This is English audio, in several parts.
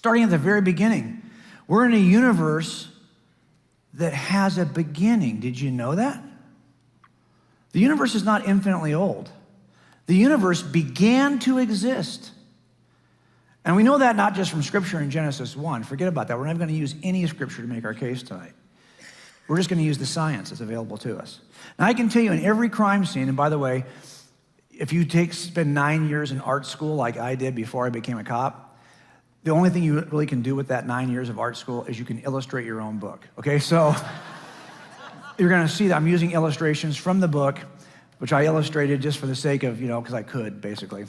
starting at the very beginning. We're in a universe that has a beginning. Did you know that? The universe is not infinitely old. The universe began to exist. And we know that not just from Scripture in Genesis 1. Forget about that. We're not going to use any Scripture to make our case tonight. We're just going to use the science that's available to us. Now, I can tell you in every crime scene, and by the way, if you spend 9 years in art school like I did before I became a cop, the only thing you really can do with that 9 years of art school is you can illustrate your own book, okay? So you're going to see that I'm using illustrations from the book, which I illustrated just for the sake of, because I could, basically.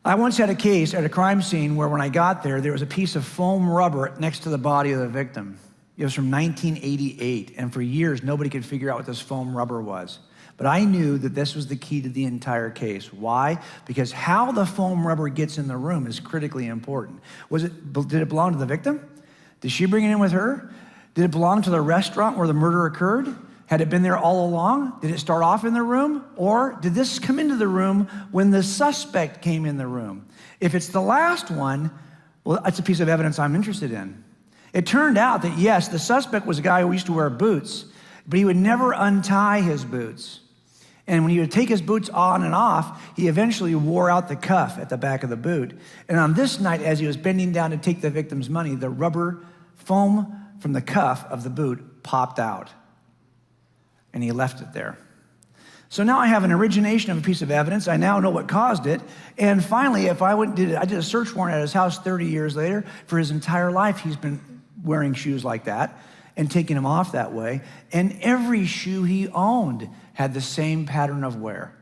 I once had a case at a crime scene where when I got there was a piece of foam rubber next to the body of the victim. It was from 1988, and for years, nobody could figure out what this foam rubber was. But I knew that this was the key to the entire case. Why? Because how the foam rubber gets in the room is critically important. Did it belong to the victim? Did she bring it in with her? Did it belong to the restaurant where the murder occurred? Had it been there all along? Did it start off in the room? Or did this come into the room when the suspect came in the room? If it's the last one, well, that's a piece of evidence I'm interested in. It turned out that, yes, the suspect was a guy who used to wear boots, but he would never untie his boots. And when he would take his boots on and off, he eventually wore out the cuff at the back of the boot. And on this night, as he was bending down to take the victim's money, the rubber foam from the cuff of the boot popped out. And he left it there. So now I have an origination of a piece of evidence. I now know what caused it. And finally, I did a search warrant at his house 30 years later. For his entire life, he's been wearing shoes like that and taking them off that way. And every shoe he owned had the same pattern of wear.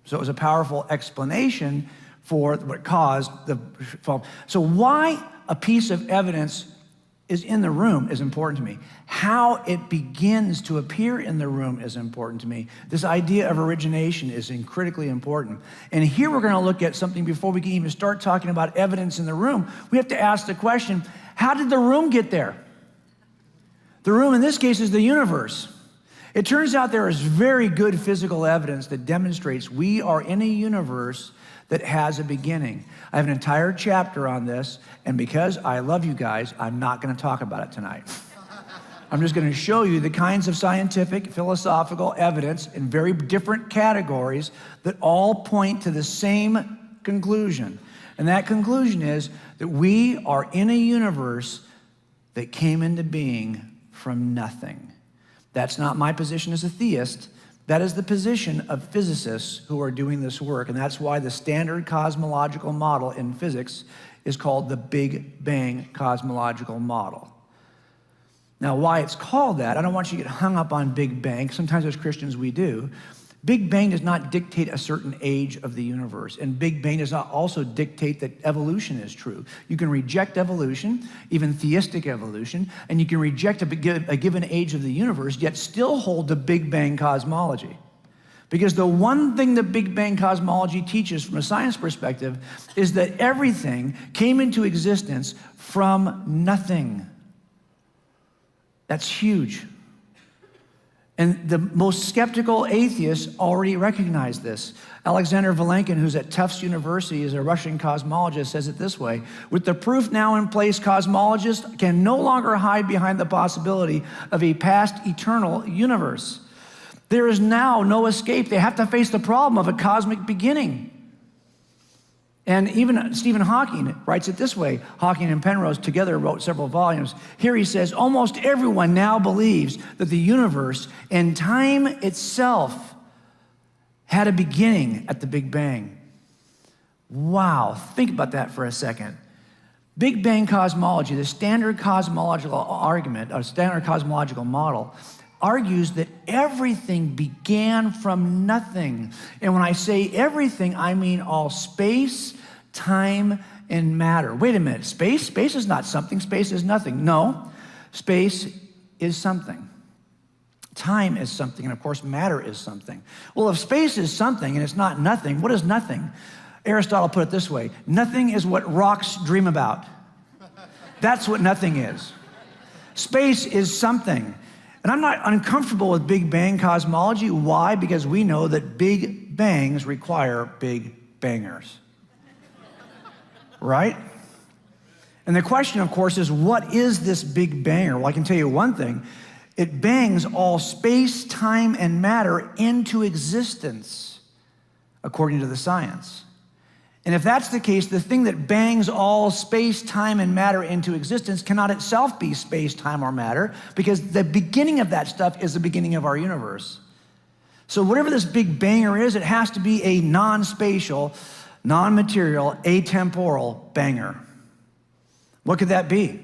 So it was a powerful explanation for what caused the foam. So why a piece of evidence is in the room is important to me. How it begins to appear in the room is important to me. This idea of origination is critically important. And here we're going to look at something before we can even start talking about evidence in the room. We have to ask the question, how did the room get there? The room in this case is the universe. It turns out there is very good physical evidence that demonstrates we are in a universe that has a beginning. I have an entire chapter on this, and because I love you guys, I'm not going to talk about it tonight. I'm just going to show you the kinds of scientific, philosophical evidence in very different categories that all point to the same conclusion. And that conclusion is that we are in a universe that came into being from nothing. That's not my position as a theist. That is the position of physicists who are doing this work, and that's why the standard cosmological model in physics is called the Big Bang cosmological model. Now, why it's called that, I don't want you to get hung up on Big Bang. Sometimes as Christians we do. Big Bang does not dictate a certain age of the universe, and Big Bang does not also dictate that evolution is true. You can reject evolution, even theistic evolution, and you can reject a given age of the universe, yet still hold the Big Bang cosmology. Because the one thing the Big Bang cosmology teaches from a science perspective is that everything came into existence from nothing. That's huge. And the most skeptical atheists already recognize this. Alexander Vilenkin, who's at Tufts University, is a Russian cosmologist, says it this way: with the proof now in place, cosmologists can no longer hide behind the possibility of a past eternal universe. There is now no escape. They have to face the problem of a cosmic beginning. And even Stephen Hawking writes it this way. Hawking and Penrose together wrote several volumes. Here he says, almost everyone now believes that the universe and time itself had a beginning at the Big Bang. Wow, think about that for a second. Big Bang cosmology, the standard cosmological argument, or standard cosmological model, argues that everything began from nothing. And when I say everything, I mean all space, time, and matter. Wait a minute, space? Space is not something, space is nothing. No, space is something. Time is something, and of course, matter is something. Well, if space is something and it's not nothing, what is nothing? Aristotle put it this way: nothing is what rocks dream about. That's what nothing is. Space is something. And I'm not uncomfortable with Big Bang cosmology. Why? Because we know that big bangs require big bangers. Right? And the question, of course, is what is this big banger? Well, I can tell you one thing. It bangs all space, time, and matter into existence, according to the science. And if that's the case, the thing that bangs all space, time, and matter into existence cannot itself be space, time, or matter, because the beginning of that stuff is the beginning of our universe. So whatever this big banger is, it has to be a non-spatial, non-material, atemporal banger. What could that be?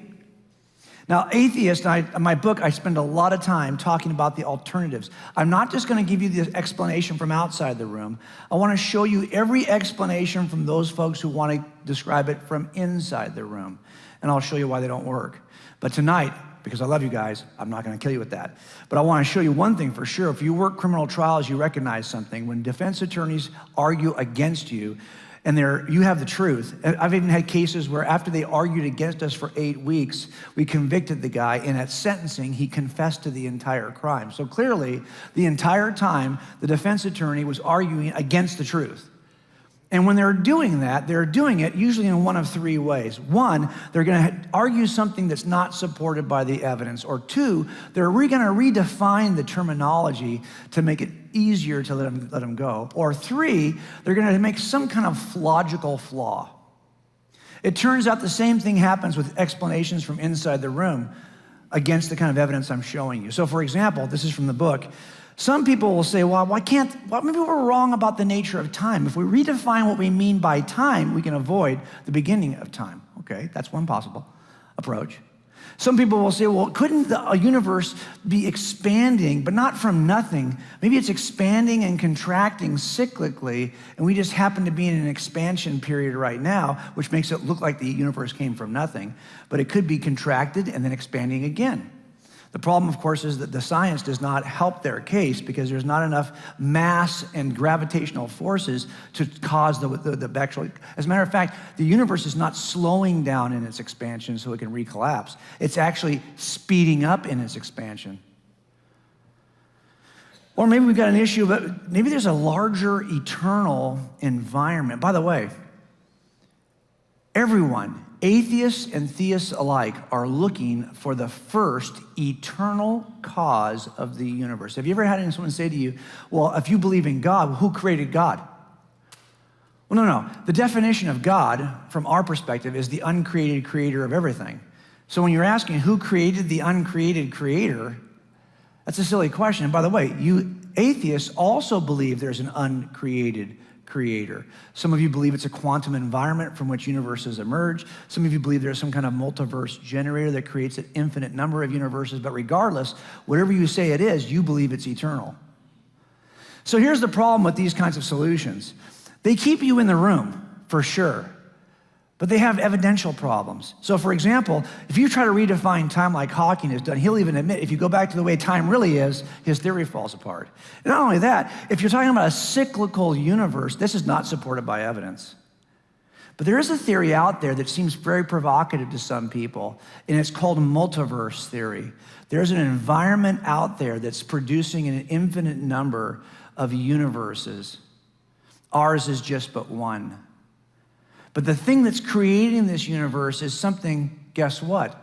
Now, atheists, in my book, I spend a lot of time talking about the alternatives. I'm not just going to give you the explanation from outside the room. I want to show you every explanation from those folks who want to describe it from inside the room. And I'll show you why they don't work. But tonight, because I love you guys, I'm not going to kill you with that. But I want to show you one thing for sure. If you work criminal trials, you recognize something. When defense attorneys argue against you, and you have the truth. I've even had cases where after they argued against us for 8 weeks, we convicted the guy, and at sentencing, he confessed to the entire crime. So clearly, the entire time, the defense attorney was arguing against the truth. And when they're doing that, they're doing it usually in one of three ways. One, they're going to argue something that's not supported by the evidence. Or two, they're going to redefine the terminology to make it easier to let them go. Or three, they're going to make some kind of logical flaw. It turns out the same thing happens with explanations from inside the room against the kind of evidence I'm showing you. So for example, this is from the book. Some people will say, well, maybe we're wrong about the nature of time. If we redefine what we mean by time, we can avoid the beginning of time. Okay, that's one possible approach. Some people will say, well, couldn't the universe be expanding, but not from nothing? Maybe it's expanding and contracting cyclically, and we just happen to be in an expansion period right now, which makes it look like the universe came from nothing. But it could be contracted and then expanding again. The problem, of course, is that the science does not help their case because there's not enough mass and gravitational forces to cause the actual. As a matter of fact, the universe is not slowing down in its expansion so it can recollapse. It's actually speeding up in its expansion. Or maybe we've got an issue, but maybe there's a larger eternal environment. By the way, everyone, atheists and theists alike, are looking for the first eternal cause of the universe. Have you ever had someone say to you, well, if you believe in God, who created God? Well, no. The definition of God, from our perspective, is the uncreated creator of everything. So when you're asking who created the uncreated creator, that's a silly question. And by the way, you atheists also believe there's an uncreated creator. Some of you believe it's a quantum environment from which universes emerge. Some of you believe there's some kind of multiverse generator that creates an infinite number of universes. But regardless, whatever you say it is, you believe it's eternal. So here's the problem with these kinds of solutions. They keep you in the room, for sure, but they have evidential problems. So for example, if you try to redefine time like Hawking has done, he'll even admit if you go back to the way time really is, his theory falls apart. And not only that, if you're talking about a cyclical universe, this is not supported by evidence. But there is a theory out there that seems very provocative to some people, and it's called multiverse theory. There's an environment out there that's producing an infinite number of universes. Ours is just but one. But the thing that's creating this universe is something, guess what?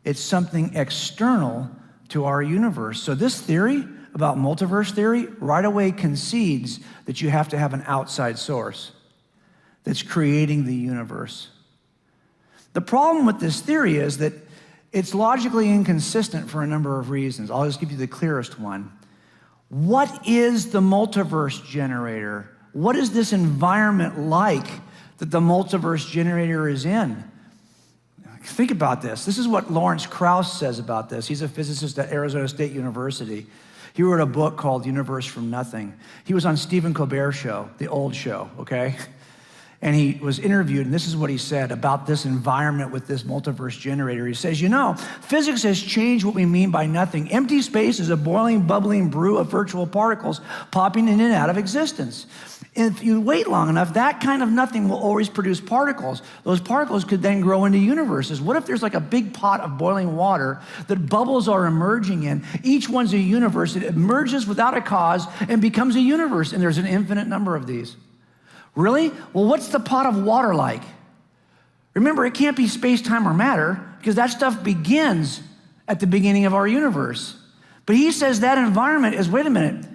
It's something external to our universe. So this theory about multiverse theory right away concedes that you have to have an outside source that's creating the universe. The problem with this theory is that it's logically inconsistent for a number of reasons. I'll just give you the clearest one. What is the multiverse generator? What is this environment like that the multiverse generator is in? Think about this. This is what Lawrence Krauss says about this. He's a physicist at Arizona State University. He wrote a book called Universe from Nothing. He was on Stephen Colbert's show, the old show, okay? And he was interviewed, and this is what he said about this environment with this multiverse generator. He says, physics has changed what we mean by nothing. Empty space is a boiling, bubbling brew of virtual particles popping in and out of existence. And if you wait long enough, that kind of nothing will always produce particles. Those particles could then grow into universes. What if there's like a big pot of boiling water that bubbles are emerging in? Each one's a universe. It emerges without a cause and becomes a universe, and there's an infinite number of these. Really? Well, what's the pot of water like? Remember, it can't be space, time, or matter, because that stuff begins at the beginning of our universe. But he says that environment is, wait a minute,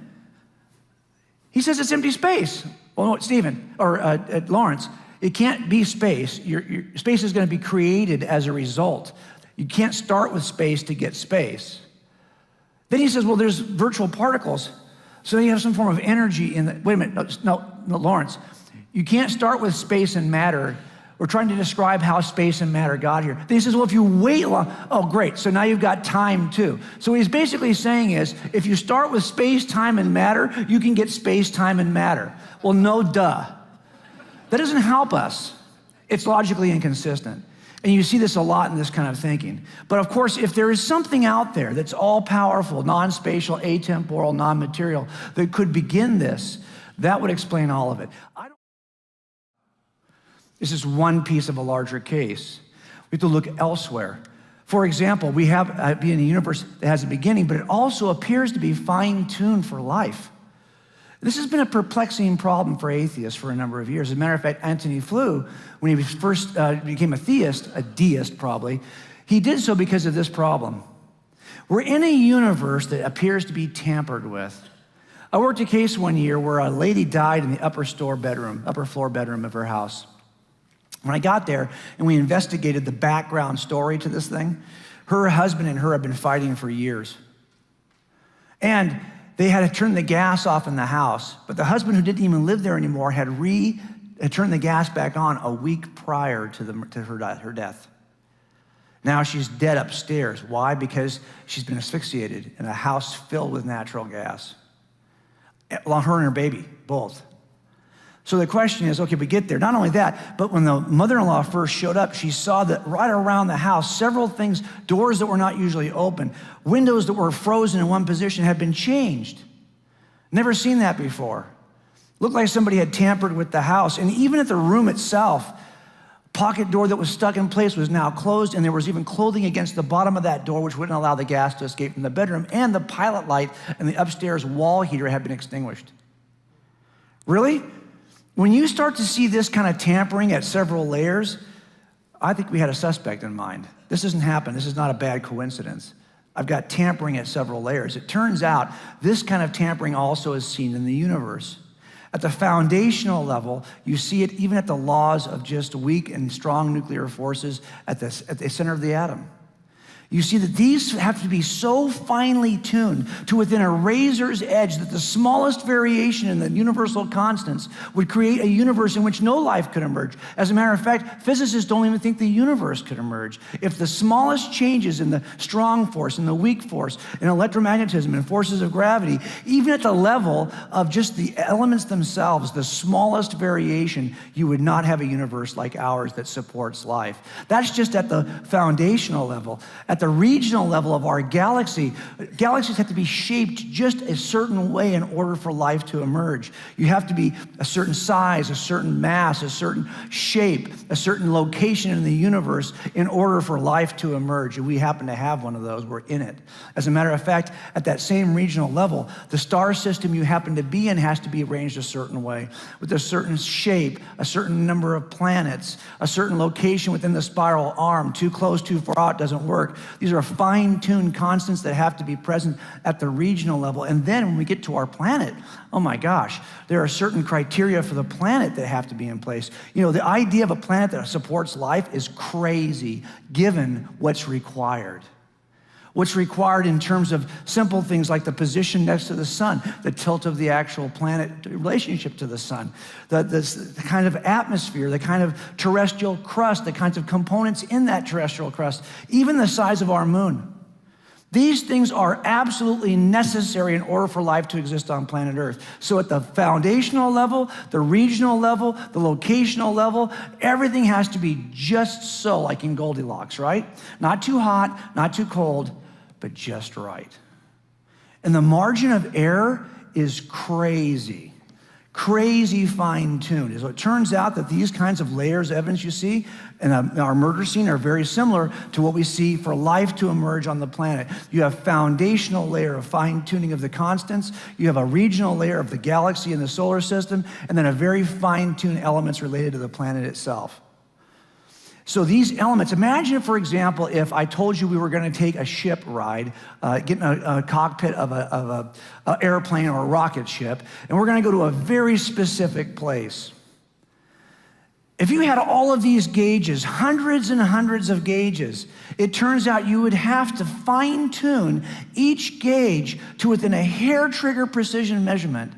he says it's empty space. Well, no, Stephen, or Lawrence, it can't be space. Your space is going to be created as a result. You can't start with space to get space. Then he says, well, there's virtual particles. So you have some form of energy in the, wait a minute, no, Lawrence, you can't start with space and matter. We're trying to describe how space and matter got here. Then he says, well, if you wait long, oh, great, so now you've got time too. So what he's basically saying is, if you start with space, time, and matter, you can get space, time, and matter. Well, no duh. That doesn't help us. It's logically inconsistent. And you see this a lot in this kind of thinking. But of course, if there is something out there that's all-powerful, non-spatial, atemporal, non-material, that could begin this, that would explain all of it. This is one piece of a larger case. We have to look elsewhere. For example, we have being a universe that has a beginning, but it also appears to be fine-tuned for life. This has been a perplexing problem for atheists for a number of years. As a matter of fact, Antony Flew, when he first became a theist, a deist probably, he did so because of this problem. We're in a universe that appears to be tampered with. I worked a case one year where a lady died in the upper floor bedroom of her house. When I got there and we investigated the background story to this thing, her husband and her had been fighting for years. And they had to turn the gas off in the house, but the husband, who didn't even live there anymore, had turned the gas back on a week prior to her death. Now she's dead upstairs. Why? Because she's been asphyxiated in a house filled with natural gas. Well, her and her baby, both. So the question is, okay, we get there. Not only that, but when the mother-in-law first showed up, she saw that right around the house, several things, doors that were not usually open, windows that were frozen in one position had been changed. Never seen that before. Looked like somebody had tampered with the house. And even at the room itself, pocket door that was stuck in place was now closed, and there was even clothing against the bottom of that door, which wouldn't allow the gas to escape from the bedroom, and the pilot light and the upstairs wall heater had been extinguished. Really? When you start to see this kind of tampering at several layers, I think we had a suspect in mind. This doesn't happen. This is not a bad coincidence. I've got tampering at several layers. It turns out this kind of tampering also is seen in the universe. At the foundational level, you see it even at the laws of just weak and strong nuclear forces at the center of the atom. You see that these have to be so finely tuned to within a razor's edge that the smallest variation in the universal constants would create a universe in which no life could emerge. As a matter of fact, physicists don't even think the universe could emerge. If the smallest changes in the strong force and the weak force, in electromagnetism and forces of gravity, even at the level of just the elements themselves, the smallest variation, you would not have a universe like ours that supports life. That's just at the foundational level. At the regional level of our galaxies have to be shaped just a certain way in order for life to emerge. You have to be a certain size, a certain mass, a certain shape, a certain location in the universe in order for life to emerge. And we happen to have one of those. We're in it. As a matter of fact, at that same regional level, the star system you happen to be in has to be arranged a certain way, with a certain shape, a certain number of planets, a certain location within the spiral arm. Too close, too far out doesn't work. These are fine-tuned constants that have to be present at the regional level. And then when we get to our planet, oh my gosh, there are certain criteria for the planet that have to be in place. You know, the idea of a planet that supports life is crazy, given what's required. What's required in terms of simple things like the position next to the sun, the tilt of the actual planet relationship to the sun, the kind of atmosphere, the kind of terrestrial crust, the kinds of components in that terrestrial crust, even the size of our moon. These things are absolutely necessary in order for life to exist on planet Earth. So at the foundational level, the regional level, the locational level, everything has to be just so, like in Goldilocks, right? Not too hot, not too cold, but just right. And the margin of error is crazy fine-tuned. So it turns out that these kinds of layers of evidence you see in our murder scene are very similar to what we see for life to emerge on the planet. You have foundational layer of fine-tuning of the constants, you have a regional layer of the galaxy and the solar system, and then a very fine-tuned elements related to the planet itself. So these elements, imagine, for example, if I told you we were going to take a ship ride, get in a cockpit of a airplane or a rocket ship, and we're going to go to a very specific place. If you had all of these gauges, hundreds and hundreds of gauges, it turns out you would have to fine-tune each gauge to within a hair trigger precision measurement.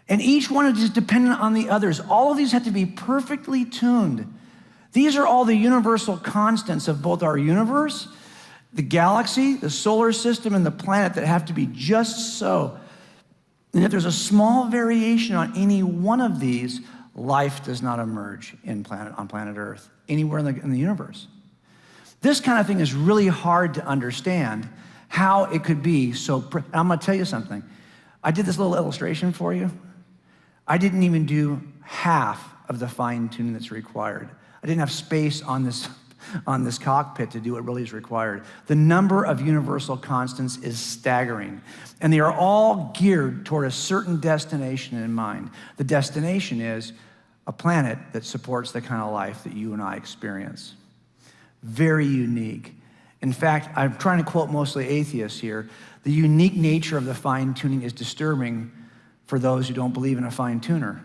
And each one is dependent on the others. All of these have to be perfectly tuned. These are all the universal constants of both our universe, the galaxy, the solar system, and the planet that have to be just so. And if there's a small variation on any one of these, life does not emerge on planet Earth, anywhere in the universe. This kind of thing is really hard to understand, how it could be so. I'm going to tell you something. I did this little illustration for you. I didn't even do half of the fine-tuning that's required. I didn't have space on this cockpit to do what really is required. The number of universal constants is staggering, and they are all geared toward a certain destination in mind. The destination is a planet that supports the kind of life that you and I experience. Very unique. In fact, I'm trying to quote mostly atheists here. The unique nature of the fine-tuning is disturbing for those who don't believe in a fine-tuner.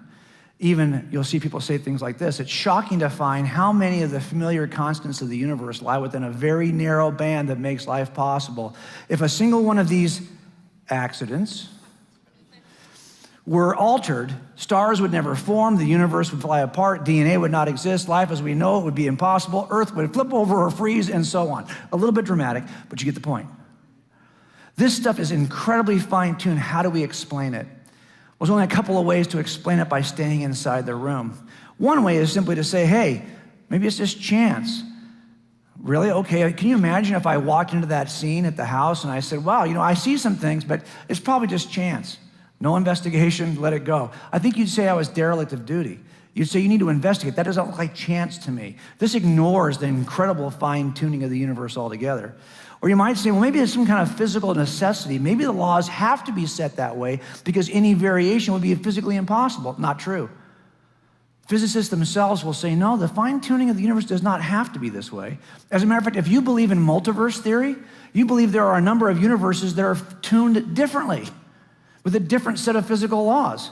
Even, you'll see people say things like this: it's shocking to find how many of the familiar constants of the universe lie within a very narrow band that makes life possible. If a single one of these accidents were altered, stars would never form, the universe would fly apart, DNA would not exist, life as we know it would be impossible, Earth would flip over or freeze, and so on. A little bit dramatic, but you get the point. This stuff is incredibly fine-tuned. How do we explain it? Well, there's only a couple of ways to explain it by staying inside the room. One way is simply to say, hey, maybe it's just chance. Really? Okay, can you imagine if I walked into that scene at the house and I said, wow, I see some things, but it's probably just chance. No investigation, let it go. I think you'd say I was derelict of duty. You'd say you need to investigate. That doesn't look like chance to me. This ignores the incredible fine-tuning of the universe altogether. Or you might say, well, maybe it's some kind of physical necessity. Maybe the laws have to be set that way because any variation would be physically impossible. Not true. Physicists themselves will say, no, the fine-tuning of the universe does not have to be this way. As a matter of fact, if you believe in multiverse theory, you believe there are a number of universes that are tuned differently with a different set of physical laws.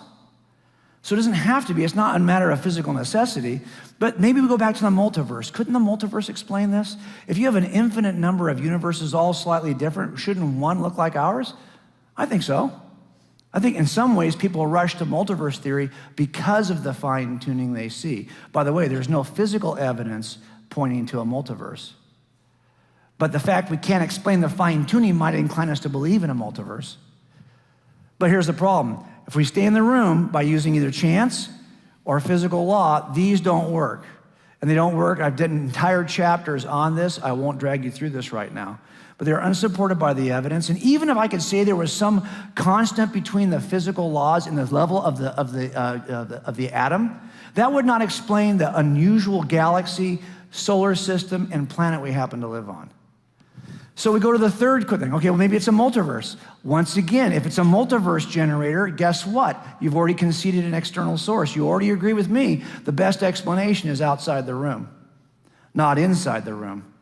So it doesn't have to be. It's not a matter of physical necessity. But maybe we go back to the multiverse. Couldn't the multiverse explain this? If you have an infinite number of universes all slightly different, shouldn't one look like ours? I think so. I think in some ways people rush to multiverse theory because of the fine-tuning they see. By the way, there's no physical evidence pointing to a multiverse. But the fact we can't explain the fine-tuning might incline us to believe in a multiverse. But here's the problem. If we stay in the room by using either chance or physical law, these don't work. And they don't work. I've done entire chapters on this. I won't drag you through this right now. But they're unsupported by the evidence. And even if I could say there was some constant between the physical laws and the level of the atom, that would not explain the unusual galaxy, solar system, and planet we happen to live on. So we go to the third quick thing. Okay, well, maybe it's a multiverse. Once again, if it's a multiverse generator, guess what? You've already conceded an external source. You already agree with me. The best explanation is outside the room, not inside the room.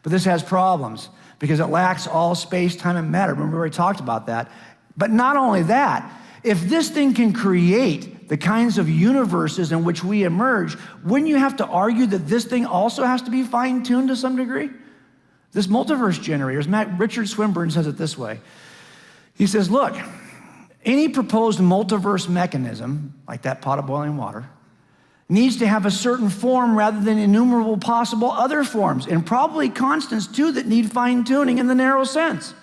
But this has problems because it lacks all space, time, and matter. Remember, we already talked about that. But not only that, if this thing can create the kinds of universes in which we emerge, wouldn't you have to argue that this thing also has to be fine-tuned to some degree? This multiverse generator, Richard Swinburne says it this way. He says, look, any proposed multiverse mechanism, like that pot of boiling water, needs to have a certain form rather than innumerable possible other forms, and probably constants too that need fine-tuning in the narrow sense.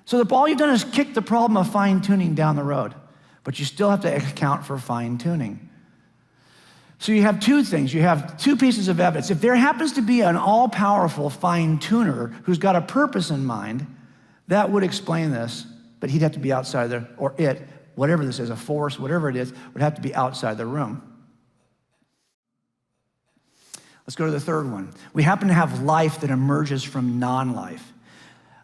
So all you've done is kick the problem of fine-tuning down the road, but you still have to account for fine-tuning. So you have two things. You have two pieces of evidence. If there happens to be an all-powerful fine-tuner who's got a purpose in mind, that would explain this, but he'd have to be outside there, or it, whatever this is, a force, whatever it is, would have to be outside the room. Let's go to the third one. We happen to have life that emerges from non-life.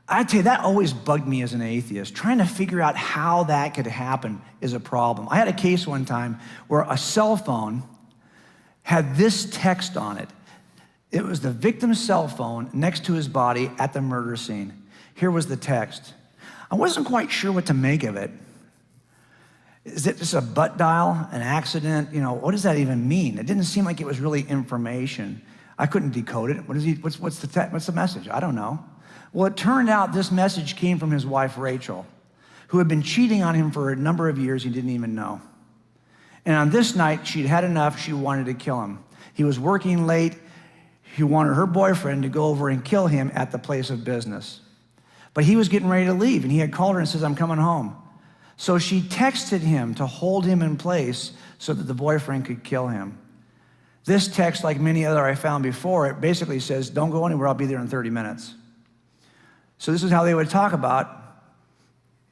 I tell you, that always bugged me as an atheist. Trying to figure out how that could happen is a problem. I had a case one time where a cell phone had this text on it. It was the victim's cell phone next to his body at the murder scene. Here was the text. I wasn't quite sure what to make of it. Is it just a butt dial, an accident? What does that even mean? It didn't seem like it was really information. I couldn't decode it. What's the message? I don't know. Well, it turned out this message came from his wife, Rachel, who had been cheating on him for a number of years he didn't even know. And on this night, she'd had enough. She wanted to kill him. He was working late. He wanted her boyfriend to go over and kill him at the place of business. But he was getting ready to leave, and he had called her and says, I'm coming home. So she texted him to hold him in place so that the boyfriend could kill him. This text, like many other I found before, it basically says, don't go anywhere, I'll be there in 30 minutes. So this is how they would talk about,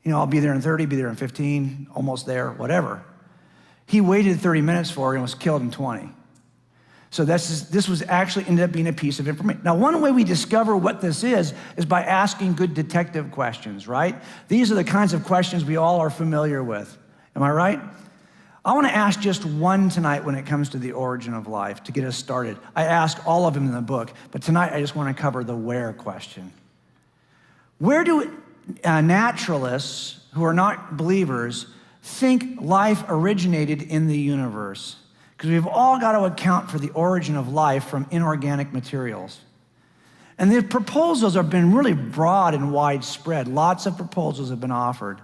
I'll be there in 30, be there in 15, almost there, whatever. He waited 30 minutes for her and was killed in 20. So this was actually ended up being a piece of information. Now, one way we discover what this is by asking good detective questions, right? These are the kinds of questions we all are familiar with. Am I right? I want to ask just one tonight when it comes to the origin of life to get us started. I ask all of them in the book, but tonight I just want to cover the where question. Where do naturalists who are not believers think life originated in the universe? Because we've all got to account for the origin of life from inorganic materials. And the proposals have been really broad and widespread. Lots of proposals have been offered.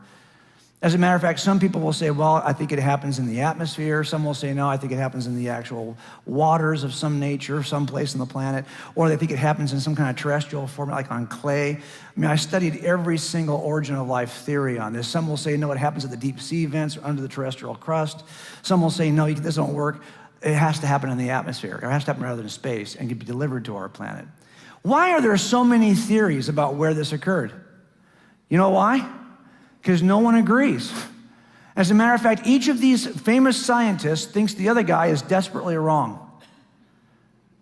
As a matter of fact, some people will say, well, I think it happens in the atmosphere. Some will say, no, I think it happens in the actual waters of some nature, someplace on the planet. Or they think it happens in some kind of terrestrial form, like on clay. I studied every single origin of life theory on this. Some will say, no, it happens at the deep sea vents or under the terrestrial crust. Some will say, no, this won't work. It has to happen in the atmosphere. Or it has to happen rather in space and can be delivered to our planet. Why are there so many theories about where this occurred? You know why? Because no one agrees. As a matter of fact, each of these famous scientists thinks the other guy is desperately wrong.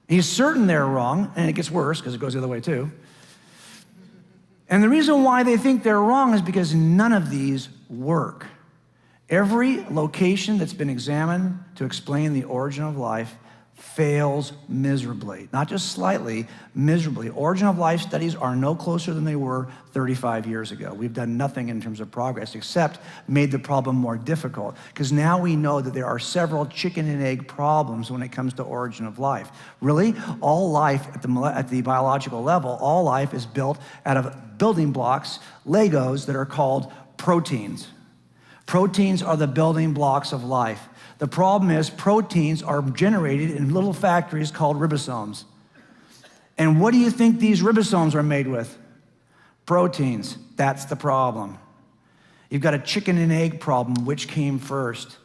He's certain they're wrong, and it gets worse because it goes the other way too. And the reason why they think they're wrong is because none of these work. Every location that's been examined to explain the origin of life fails miserably. Not just slightly, miserably. Origin of life studies are no closer than they were 35 years ago. We've done nothing in terms of progress except made the problem more difficult, because now we know that there are several chicken and egg problems when it comes to origin of life. Really, all life at the biological level, all life is built out of building blocks, Legos, that are called proteins. Proteins are the building blocks of life. The problem is proteins are generated in little factories called ribosomes. And what do you think these ribosomes are made with? Proteins. That's the problem. You've got a chicken and egg problem. Which came first?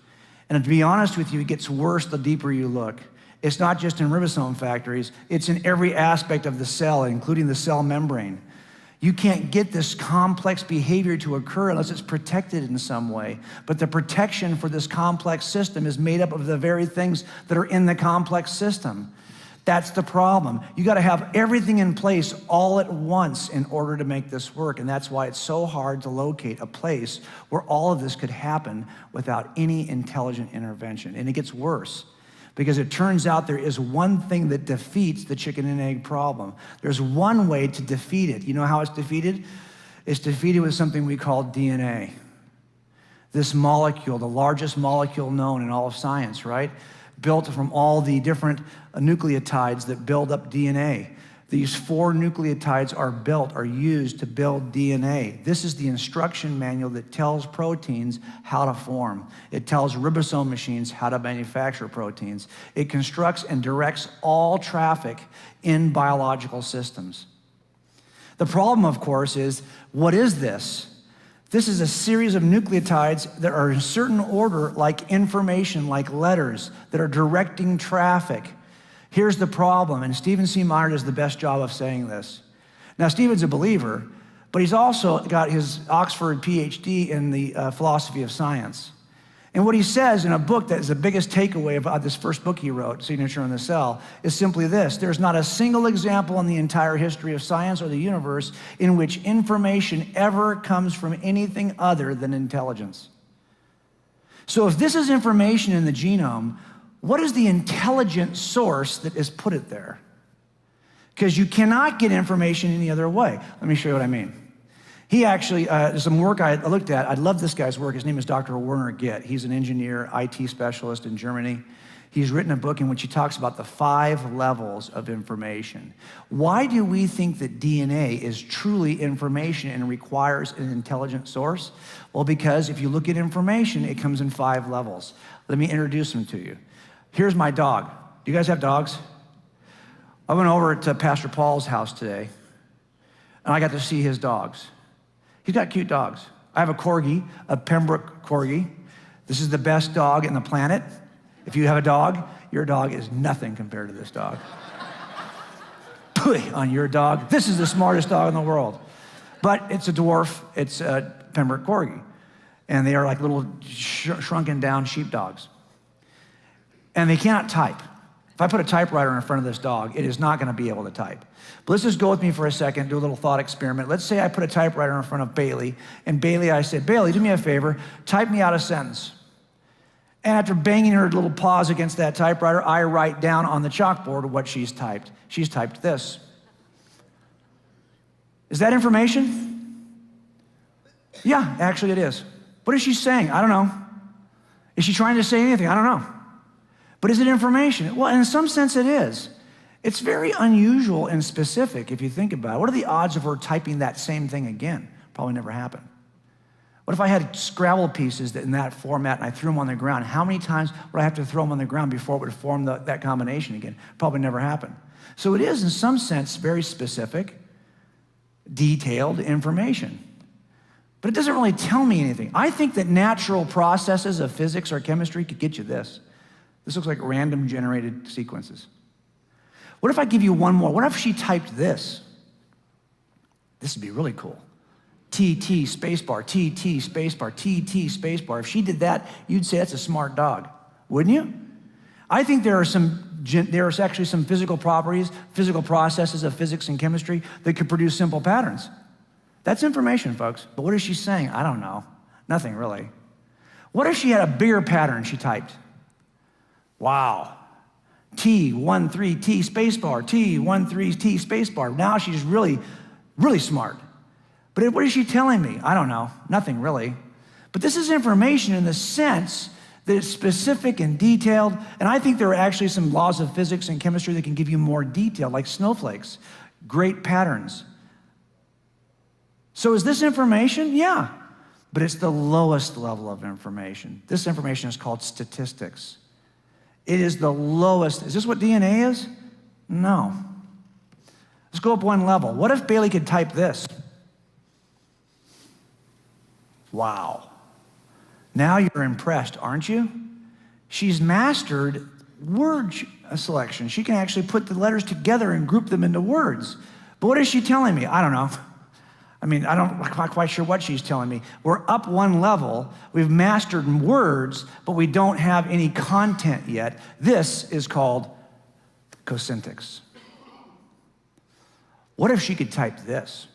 And to be honest with you, it gets worse the deeper you look. It's not just in ribosome factories. It's in every aspect of the cell, including the cell membrane. You can't get this complex behavior to occur unless it's protected in some way. But the protection for this complex system is made up of the very things that are in the complex system. That's the problem. You got to have everything in place all at once in order to make this work. And that's why it's so hard to locate a place where all of this could happen without any intelligent intervention. And it gets worse, because it turns out there is one thing that defeats the chicken and egg problem. There's one way to defeat it. You know how it's defeated? It's defeated with something we call DNA. This molecule, the largest molecule known in all of science, right? Built from all the different nucleotides that build up DNA. These 4 nucleotides are used to build DNA. This is the instruction manual that tells proteins how to form. It tells ribosome machines how to manufacture proteins. It constructs and directs all traffic in biological systems. The problem, of course, is, what is this? This is a series of nucleotides that are in certain order, like information, like letters, that are directing traffic. Here's the problem, and Stephen C. Meyer does the best job of saying this. Now, Stephen's a believer, but he's also got his Oxford PhD in the philosophy of science. And what he says in a book that is the biggest takeaway about this first book he wrote, Signature on the Cell, is simply this: there's not a single example in the entire history of science or the universe in which information ever comes from anything other than intelligence. So if this is information in the genome, what is the intelligent source that has put it there? because you cannot get information any other way. Let me show you what I mean. He actually, there's some work I looked at. I love this guy's work. His name is Dr. Werner Gitt. He's an engineer, IT specialist in Germany. He's written a book in which he talks about the 5 levels of information. Why do we think that DNA is truly information and requires an intelligent source? Well, because if you look at information, it comes in 5 levels. Let me introduce them to you. Here's my dog. Do you guys have dogs? I went over to Pastor Paul's house today, and I got to see his dogs. He's got cute dogs. I have a corgi, a Pembroke corgi. This is the best dog in the planet. If you have a dog, your dog is nothing compared to this dog. Pooey on your dog. This is the smartest dog in the world. But it's a dwarf. It's a Pembroke corgi. And they are like little shrunken down sheepdogs. And they cannot type. If I put a typewriter in front of this dog, it is not going to be able to type. But let's just go with me for a second, do a little thought experiment. Let's say I put a typewriter in front of Bailey, and Bailey, I said, Bailey, do me a favor, type me out a sentence. And after banging her little paws against that typewriter, I write down on the chalkboard what she's typed. She's typed this. Is that information? Yeah, actually it is. What is she saying? I don't know. Is she trying to say anything? I don't know. But is it information? Well, in some sense it is. It's very unusual and specific if you think about it. What are the odds of her typing that same thing again? Probably never happened. What if I had Scrabble pieces that in that format and I threw them on the ground? How many times would I have to throw them on the ground before it would form that combination again? Probably never happened. So it is, in some sense, very specific, detailed information. But it doesn't really tell me anything. I think that natural processes of physics or chemistry could get you this. This looks like random generated sequences. What if I give you one more? What if she typed this? This would be really cool. TT spacebar, TT spacebar, TT spacebar. If she did that, you'd say that's a smart dog, wouldn't you? I think there are actually some physical properties, physical processes of physics and chemistry that could produce simple patterns. That's information, folks. But what is she saying? I don't know. Nothing really. What if she had a bigger pattern she typed? Wow. T13 T spacebar, T13 T spacebar. Now she's really, really smart. But what is she telling me? I don't know. Nothing really. But this is information in the sense that it's specific and detailed. And I think there are actually some laws of physics and chemistry that can give you more detail, like snowflakes, great patterns. So is this information? Yeah. But it's the lowest level of information. This information is called statistics. It is the lowest. Is this what DNA is? No. Let's go up one level. What if Bailey could type this? Wow. Now you're impressed, aren't you? She's mastered word selection. She can actually put the letters together and group them into words. But what is she telling me? I don't know. I'm not quite sure what she's telling me. We're up one level. We've mastered words, but we don't have any content yet. This is called cosyntax. What if she could type this?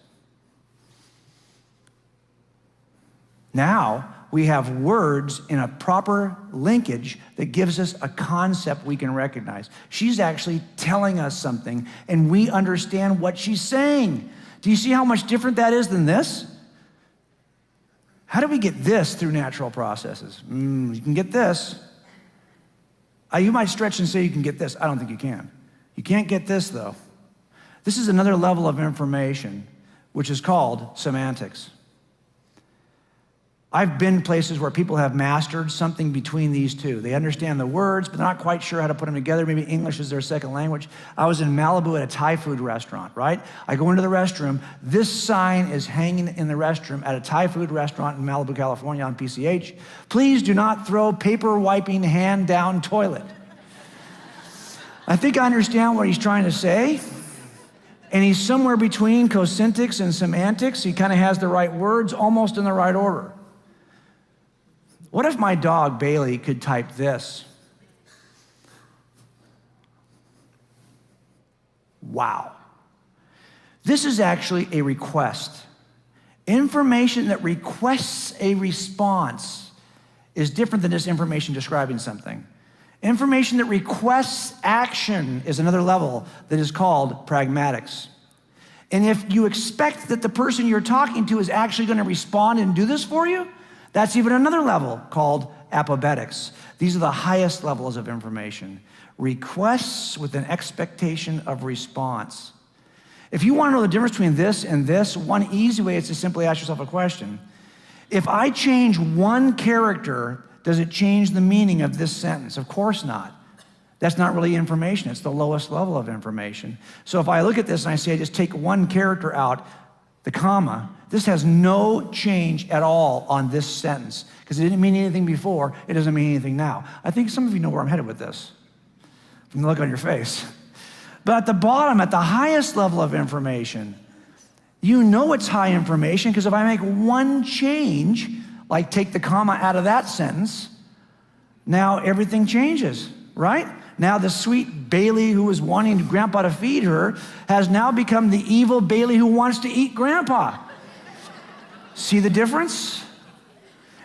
Now we have words in a proper linkage that gives us a concept we can recognize. She's actually telling us something, and we understand what she's saying. Do you see how much different that is than this? How do we get this through natural processes? You can get this. You might stretch and say you can get this. I don't think you can. You can't get this, though. This is another level of information, which is called semantics. I've been places where people have mastered something between these two. They understand the words, but they're not quite sure how to put them together. Maybe English is their second language. I was in Malibu at a Thai food restaurant, right? I go into the restroom. This sign is hanging in the restroom at a Thai food restaurant in Malibu, California on PCH. Please do not throw paper wiping hand down toilet. I think I understand what he's trying to say. And he's somewhere between cosyntax and semantics. He kind of has the right words, almost in the right order. What if my dog, Bailey, could type this? Wow. This is actually a request. Information that requests a response is different than just information describing something. Information that requests action is another level that is called pragmatics. And if you expect that the person you're talking to is actually going to respond and do this for you, that's even another level called apopetics. These are the highest levels of information. Requests with an expectation of response. If you want to know the difference between this and this, one easy way is to simply ask yourself a question. If I change one character, does it change the meaning of this sentence? Of course not. That's not really information. It's the lowest level of information. So if I look at this and I say I just take one character out, the comma, this has no change at all on this sentence because it didn't mean anything before. It doesn't mean anything now. I think some of you know where I'm headed with this from the look on your face. But at the bottom, at the highest level of information, you know it's high information because if I make one change, like take the comma out of that sentence, now everything changes, right? Now the sweet Bailey who was wanting Grandpa to feed her has now become the evil Bailey who wants to eat Grandpa. See the difference?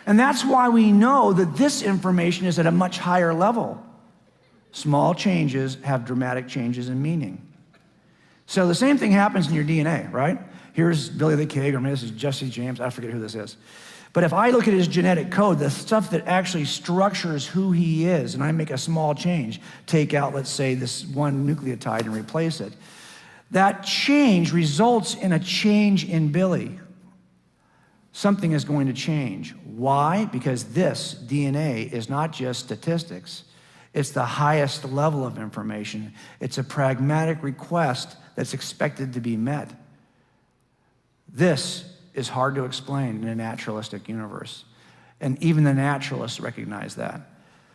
And that's why we know that this information is at a much higher level. Small changes have dramatic changes in meaning. So the same thing happens in your DNA, right? Here's Billy the Kid, or maybe this is Jesse James, I forget who this is. But if I look at his genetic code, the stuff that actually structures who he is, and I make a small change, take out, let's say, this one nucleotide and replace it, that change results in a change in Billy. Something is going to change. Why? Because this DNA is not just statistics. It's the highest level of information. It's a pragmatic request that's expected to be met. This is hard to explain in a naturalistic universe. And even the naturalists recognize that.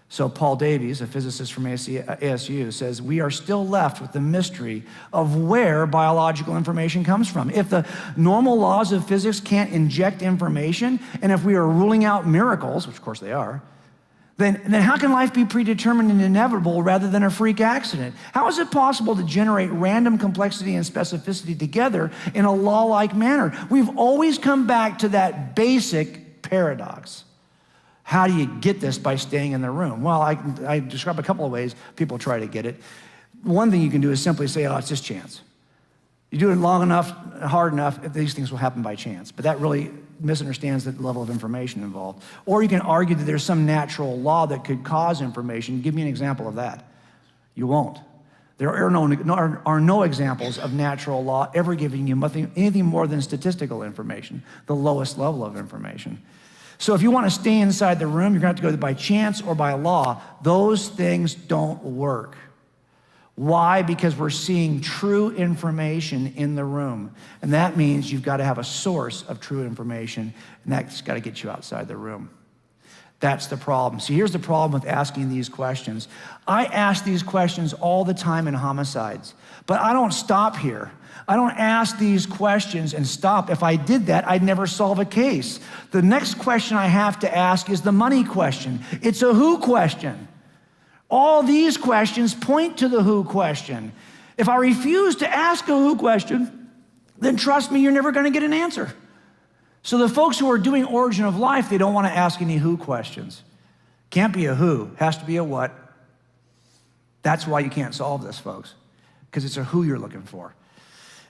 So Paul Davies, a physicist from ASU, says, we are still left with the mystery of where biological information comes from. If the normal laws of physics can't inject information, and if we are ruling out miracles, which of course they are, then how can life be predetermined and inevitable rather than a freak accident? How is it possible to generate random complexity and specificity together in a law-like manner? We've always come back to that basic paradox. How do you get this by staying in the room? Well, I describe a couple of ways people try to get it. One thing you can do is simply say, oh, it's just chance. You do it long enough, hard enough, these things will happen by chance. But that really misunderstands the level of information involved. Or you can argue that there's some natural law that could cause information. Give me an example of that. You won't. There are no examples of natural law ever giving you anything more than statistical information, the lowest level of information. So if you want to stay inside the room, you're going to have to go by chance or by law. Those things don't work. Why? Because we're seeing true information in the room. And that means you've got to have a source of true information, and that's got to get you outside the room. That's the problem. See, here's the problem with asking these questions. I ask these questions all the time in homicides, but I don't stop here. I don't ask these questions and stop. If I did that, I'd never solve a case. The next question I have to ask is the money question. It's a who question. All these questions point to the who question. If I refuse to ask a who question, then trust me, you're never going to get an answer. So the folks who are doing origin of life, they don't want to ask any who questions. Can't be a who, has to be a what. That's why you can't solve this, folks, because it's a who you're looking for.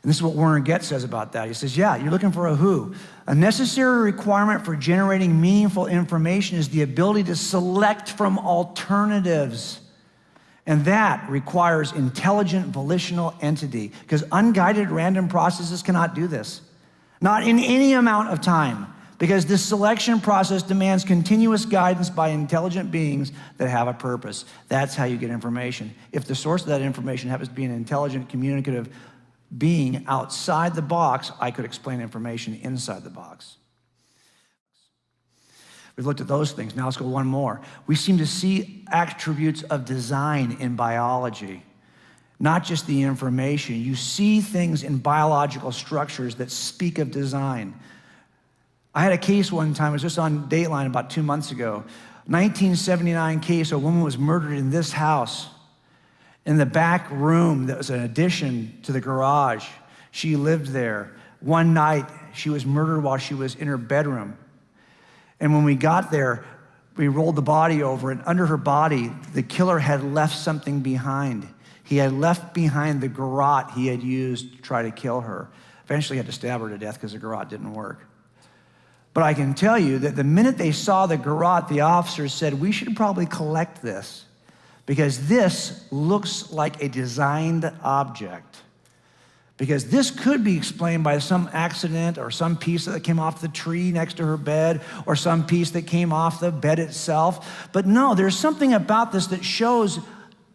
And this is what Werner Getz says about that. He says, yeah, you're looking for a who. A necessary requirement for generating meaningful information is the ability to select from alternatives. And that requires intelligent volitional entity, because unguided random processes cannot do this. Not in any amount of time, because this selection process demands continuous guidance by intelligent beings that have a purpose. That's how you get information. If the source of that information happens to be an intelligent, communicative being outside the box, I could explain information inside the box. We've looked at those things. Now let's go one more. We seem to see attributes of design in biology, not just the information. You see things in biological structures that speak of design. I had a case one time, it was just on Dateline about 2 months ago. 1979 case, a woman was murdered in this house. In the back room, that was an addition to the garage. She lived there. One night, she was murdered while she was in her bedroom. And when we got there, We rolled the body over, and under her body, the killer had left something behind. He had left behind the garrote he had used to try to kill her. Eventually, he had to stab her to death because the garrote didn't work. But I can tell you that the minute they saw the garrote, the officers said, we should probably collect this because this looks like a designed object. Because this could be explained by some accident or some piece that came off the tree next to her bed or some piece that came off the bed itself. But no, there's something about this that shows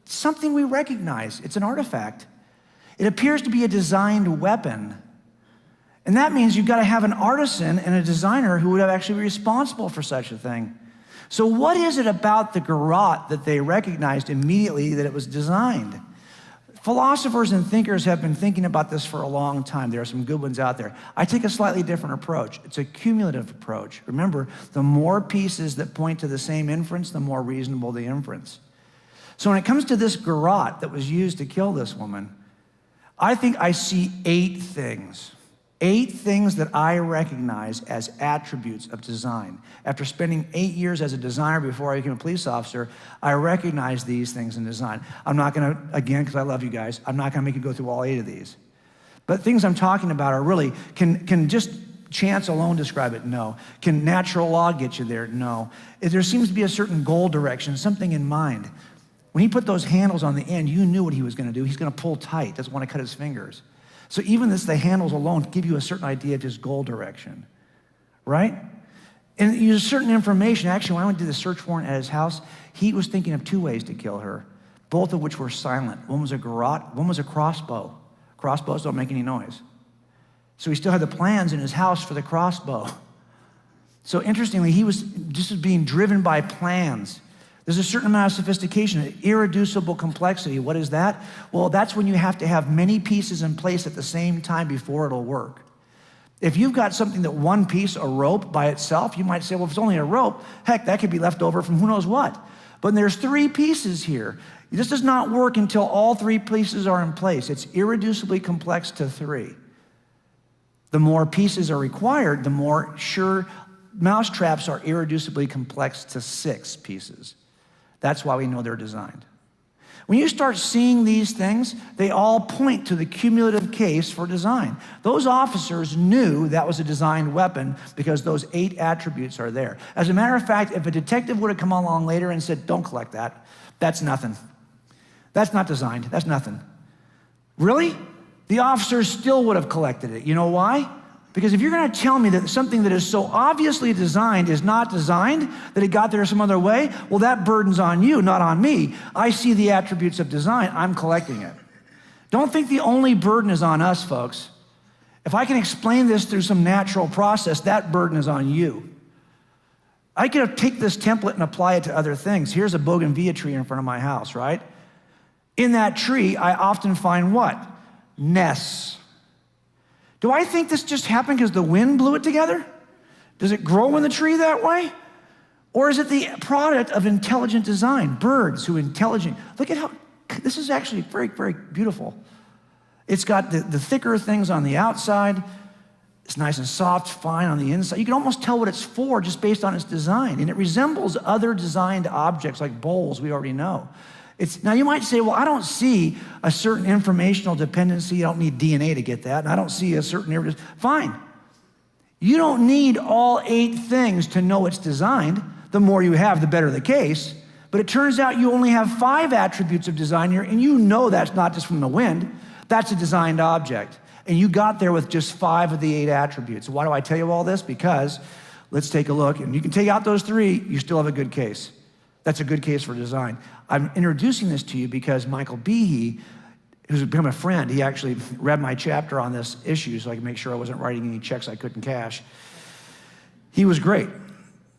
something we recognize. It's an artifact. It appears to be a designed weapon. And that means you've got to have an artisan and a designer who would actually be responsible for such a thing. So what is it about the garrote that they recognized immediately that it was designed? Philosophers and thinkers have been thinking about this for a long time. There are some good ones out there. I take a slightly different approach. It's a cumulative approach. Remember, the more pieces that point to the same inference, the more reasonable the inference. So when it comes to this garrote that was used to kill this woman, I think I see 8 things. 8 things that I recognize as attributes of design. After spending 8 years as a designer before I became a police officer, I recognize these things in design. I'm not gonna, again, because I love you guys, I'm not gonna make you go through all 8 of these. But things I'm talking about are really, can just chance alone describe it? No. Can natural law get you there? No. If there seems to be a certain goal direction, something in mind. When he put those handles on the end, you knew what he was gonna do. He's gonna pull tight, doesn't wanna cut his fingers. So even the handles alone give you a certain idea of his goal direction, right? And there's certain information. Actually, when I went to the search warrant at his house, he was thinking of 2 ways to kill her, both of which were silent. One was a garrote, one was a crossbow. Crossbows don't make any noise. So he still had the plans in his house for the crossbow. So interestingly, he was just being driven by plans. There's a certain amount of sophistication, an irreducible complexity. What is that? Well, that's when you have to have many pieces in place at the same time before it'll work. If you've got something that one piece, a rope by itself, you might say, well, if it's only a rope, heck, that could be left over from who knows what. But there's 3 pieces here. This does not work until all 3 pieces are in place. It's irreducibly complex to 3. The more pieces are required, the more sure mousetraps are irreducibly complex to 6 pieces. That's why we know they're designed. When you start seeing these things, they all point to the cumulative case for design. Those officers knew that was a designed weapon because those 8 attributes are there. As a matter of fact, if a detective would have come along later and said, don't collect that, that's nothing. That's not designed, that's nothing. Really? The officers still would have collected it. You know why? Because if you're gonna tell me that something that is so obviously designed is not designed, that it got there some other way, well, that burden's on you, not on me. I see the attributes of design, I'm collecting it. Don't think the only burden is on us, folks. If I can explain this through some natural process, that burden is on you. I could take this template and apply it to other things. Here's a bougainvillea tree in front of my house, right? In that tree, I often find what? Nests. Do I think this just happened because the wind blew it together? Does it grow in the tree that way? Or is it the product of intelligent design? Birds who intelligent, look at how, this is actually very, very beautiful. It's got the thicker things on the outside. It's nice and soft, fine on the inside. You can almost tell what it's for just based on its design. And it resembles other designed objects like bowls we already know. Now you might say, well, I don't see a certain informational dependency. I don't need DNA to get that. And I don't see a certain, fine. You don't need all 8 things to know it's designed. The more you have, the better the case. But it turns out you only have 5 attributes of design here, and you know that's not just from the wind. That's a designed object. And you got there with just 5 of the 8 attributes. Why do I tell you all this? Because let's take a look. And you can take out those 3, you still have a good case. That's a good case for design. I'm introducing this to you because Michael Behe, who's become a friend, he actually read my chapter on this issue so I could make sure I wasn't writing any checks I couldn't cash. He was great.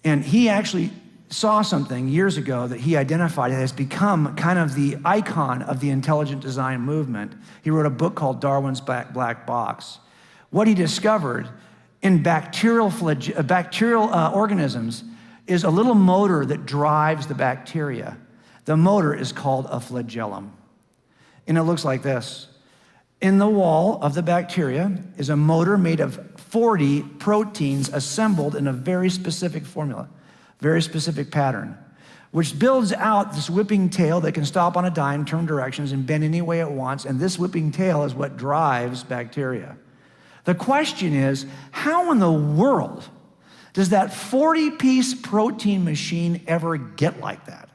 And he actually saw something years ago that he identified as become kind of the icon of the intelligent design movement. He wrote a book called Darwin's Black Box. What he discovered in bacterial organisms is a little motor that drives the bacteria. The motor is called a flagellum. And it looks like this. In the wall of the bacteria is a motor made of 40 proteins assembled in a very specific formula. very specific pattern, which builds out this whipping tail that can stop on a dime, turn directions, and bend any way it wants, and this whipping tail is what drives bacteria. The question is, how in the world does that 40-piece protein machine ever get like that?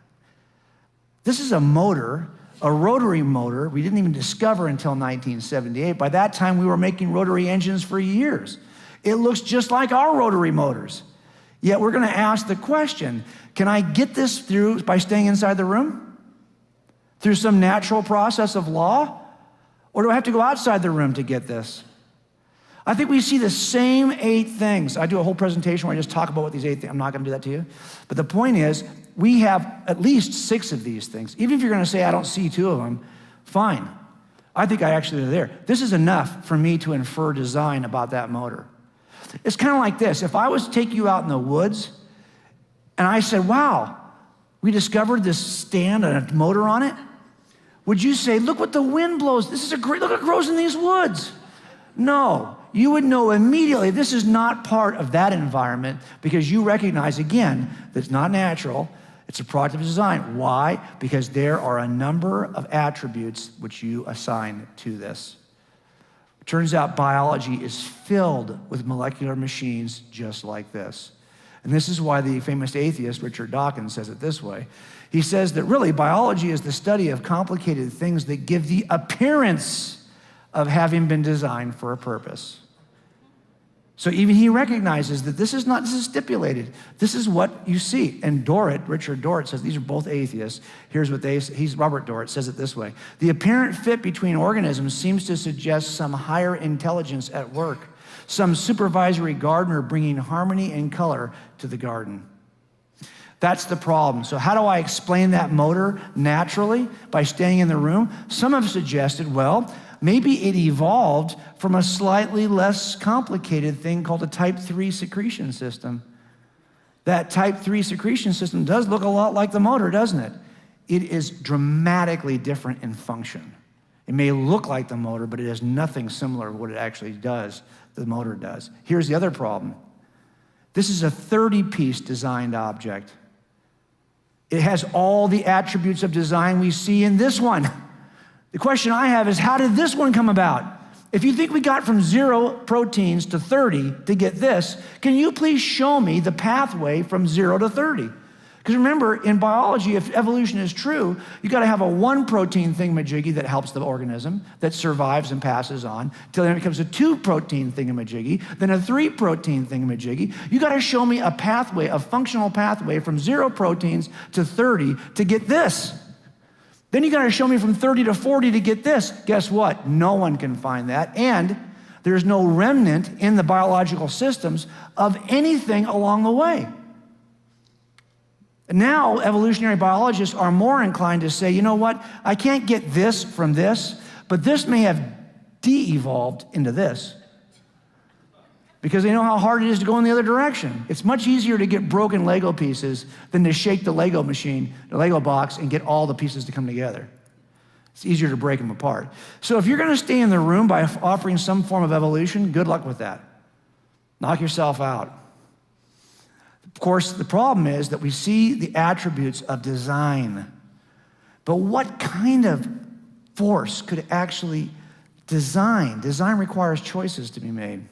This is a motor, a rotary motor we didn't even discover until 1978. By that time, we were making rotary engines for years. It looks just like our rotary motors. Yet we're gonna ask the question, can I get this through by staying inside the room? Through some natural process of law? Or do I have to go outside the room to get this? I think we see the same 8 things. I do a whole presentation where I just talk about what these 8 things, I'm not gonna do that to you. But the point is, we have at least 6 of these things. Even if you're gonna say, I don't see 2 of them, fine. I think I actually are there. This is enough for me to infer design about that motor. It's kind of like this. If I was to take you out in the woods and I said, wow, we discovered this stand and a motor on it, would you say, look what the wind blows. This is look what grows in these woods. No, you would know immediately this is not part of that environment because you recognize, again, that it's not natural. It's a product of design. Why? Because there are a number of attributes which you assign to this. It turns out biology is filled with molecular machines just like this. And this is why the famous atheist Richard Dawkins says it this way. He says that really biology is the study of complicated things that give the appearance of having been designed for a purpose. So even he recognizes that this is stipulated. This is what you see. And Richard Dorrit says, these are both atheists. Here's what Robert Dorrit says it this way. The apparent fit between organisms seems to suggest some higher intelligence at work, some supervisory gardener bringing harmony and color to the garden. That's the problem. So how do I explain that motor naturally? By staying in the room? Some have suggested, well, maybe it evolved from a slightly less complicated thing called a type 3 secretion system. That type 3 secretion system does look a lot like the motor, doesn't it? It is dramatically different in function. It may look like the motor, but it has nothing similar to what it actually does, the motor does. Here's the other problem. This is a 30-piece designed object. It has all the attributes of design we see in this one. The question I have is, how did this one come about? If you think we got from 0 proteins to 30 to get this, can you please show me the pathway from 0 to 30? Because remember, in biology, if evolution is true, you gotta have a 1 protein thingamajiggy that helps the organism, that survives and passes on, till then it becomes a 2 protein thingamajiggy, then a 3 protein thingamajiggy. You gotta show me a pathway, a functional pathway from 0 proteins to 30 to get this. Then you gotta show me from 30 to 40 to get this. Guess what? No one can find that. And there's no remnant in the biological systems of anything along the way. Now, evolutionary biologists are more inclined to say, you know what? I can't get this from this, but this may have de-evolved into this. Because they know how hard it is to go in the other direction. It's much easier to get broken Lego pieces than to shake the Lego machine, the Lego box, and get all the pieces to come together. It's easier to break them apart. So if you're gonna stay in the room by offering some form of evolution, good luck with that. Knock yourself out. Of course, the problem is that we see the attributes of design, but what kind of force could actually design? Design requires choices to be made.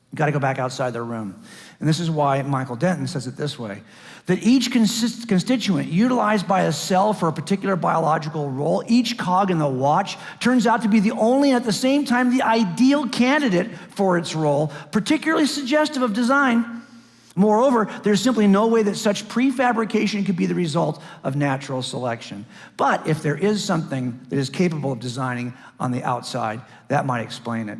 You've got to go back outside the room. And this is why Michael Denton says it this way, that each constituent utilized by a cell for a particular biological role, each cog in the watch, turns out to be the only and at the same time the ideal candidate for its role, particularly suggestive of design. Moreover, there's simply no way that such prefabrication could be the result of natural selection. But if there is something that is capable of designing on the outside, that might explain it.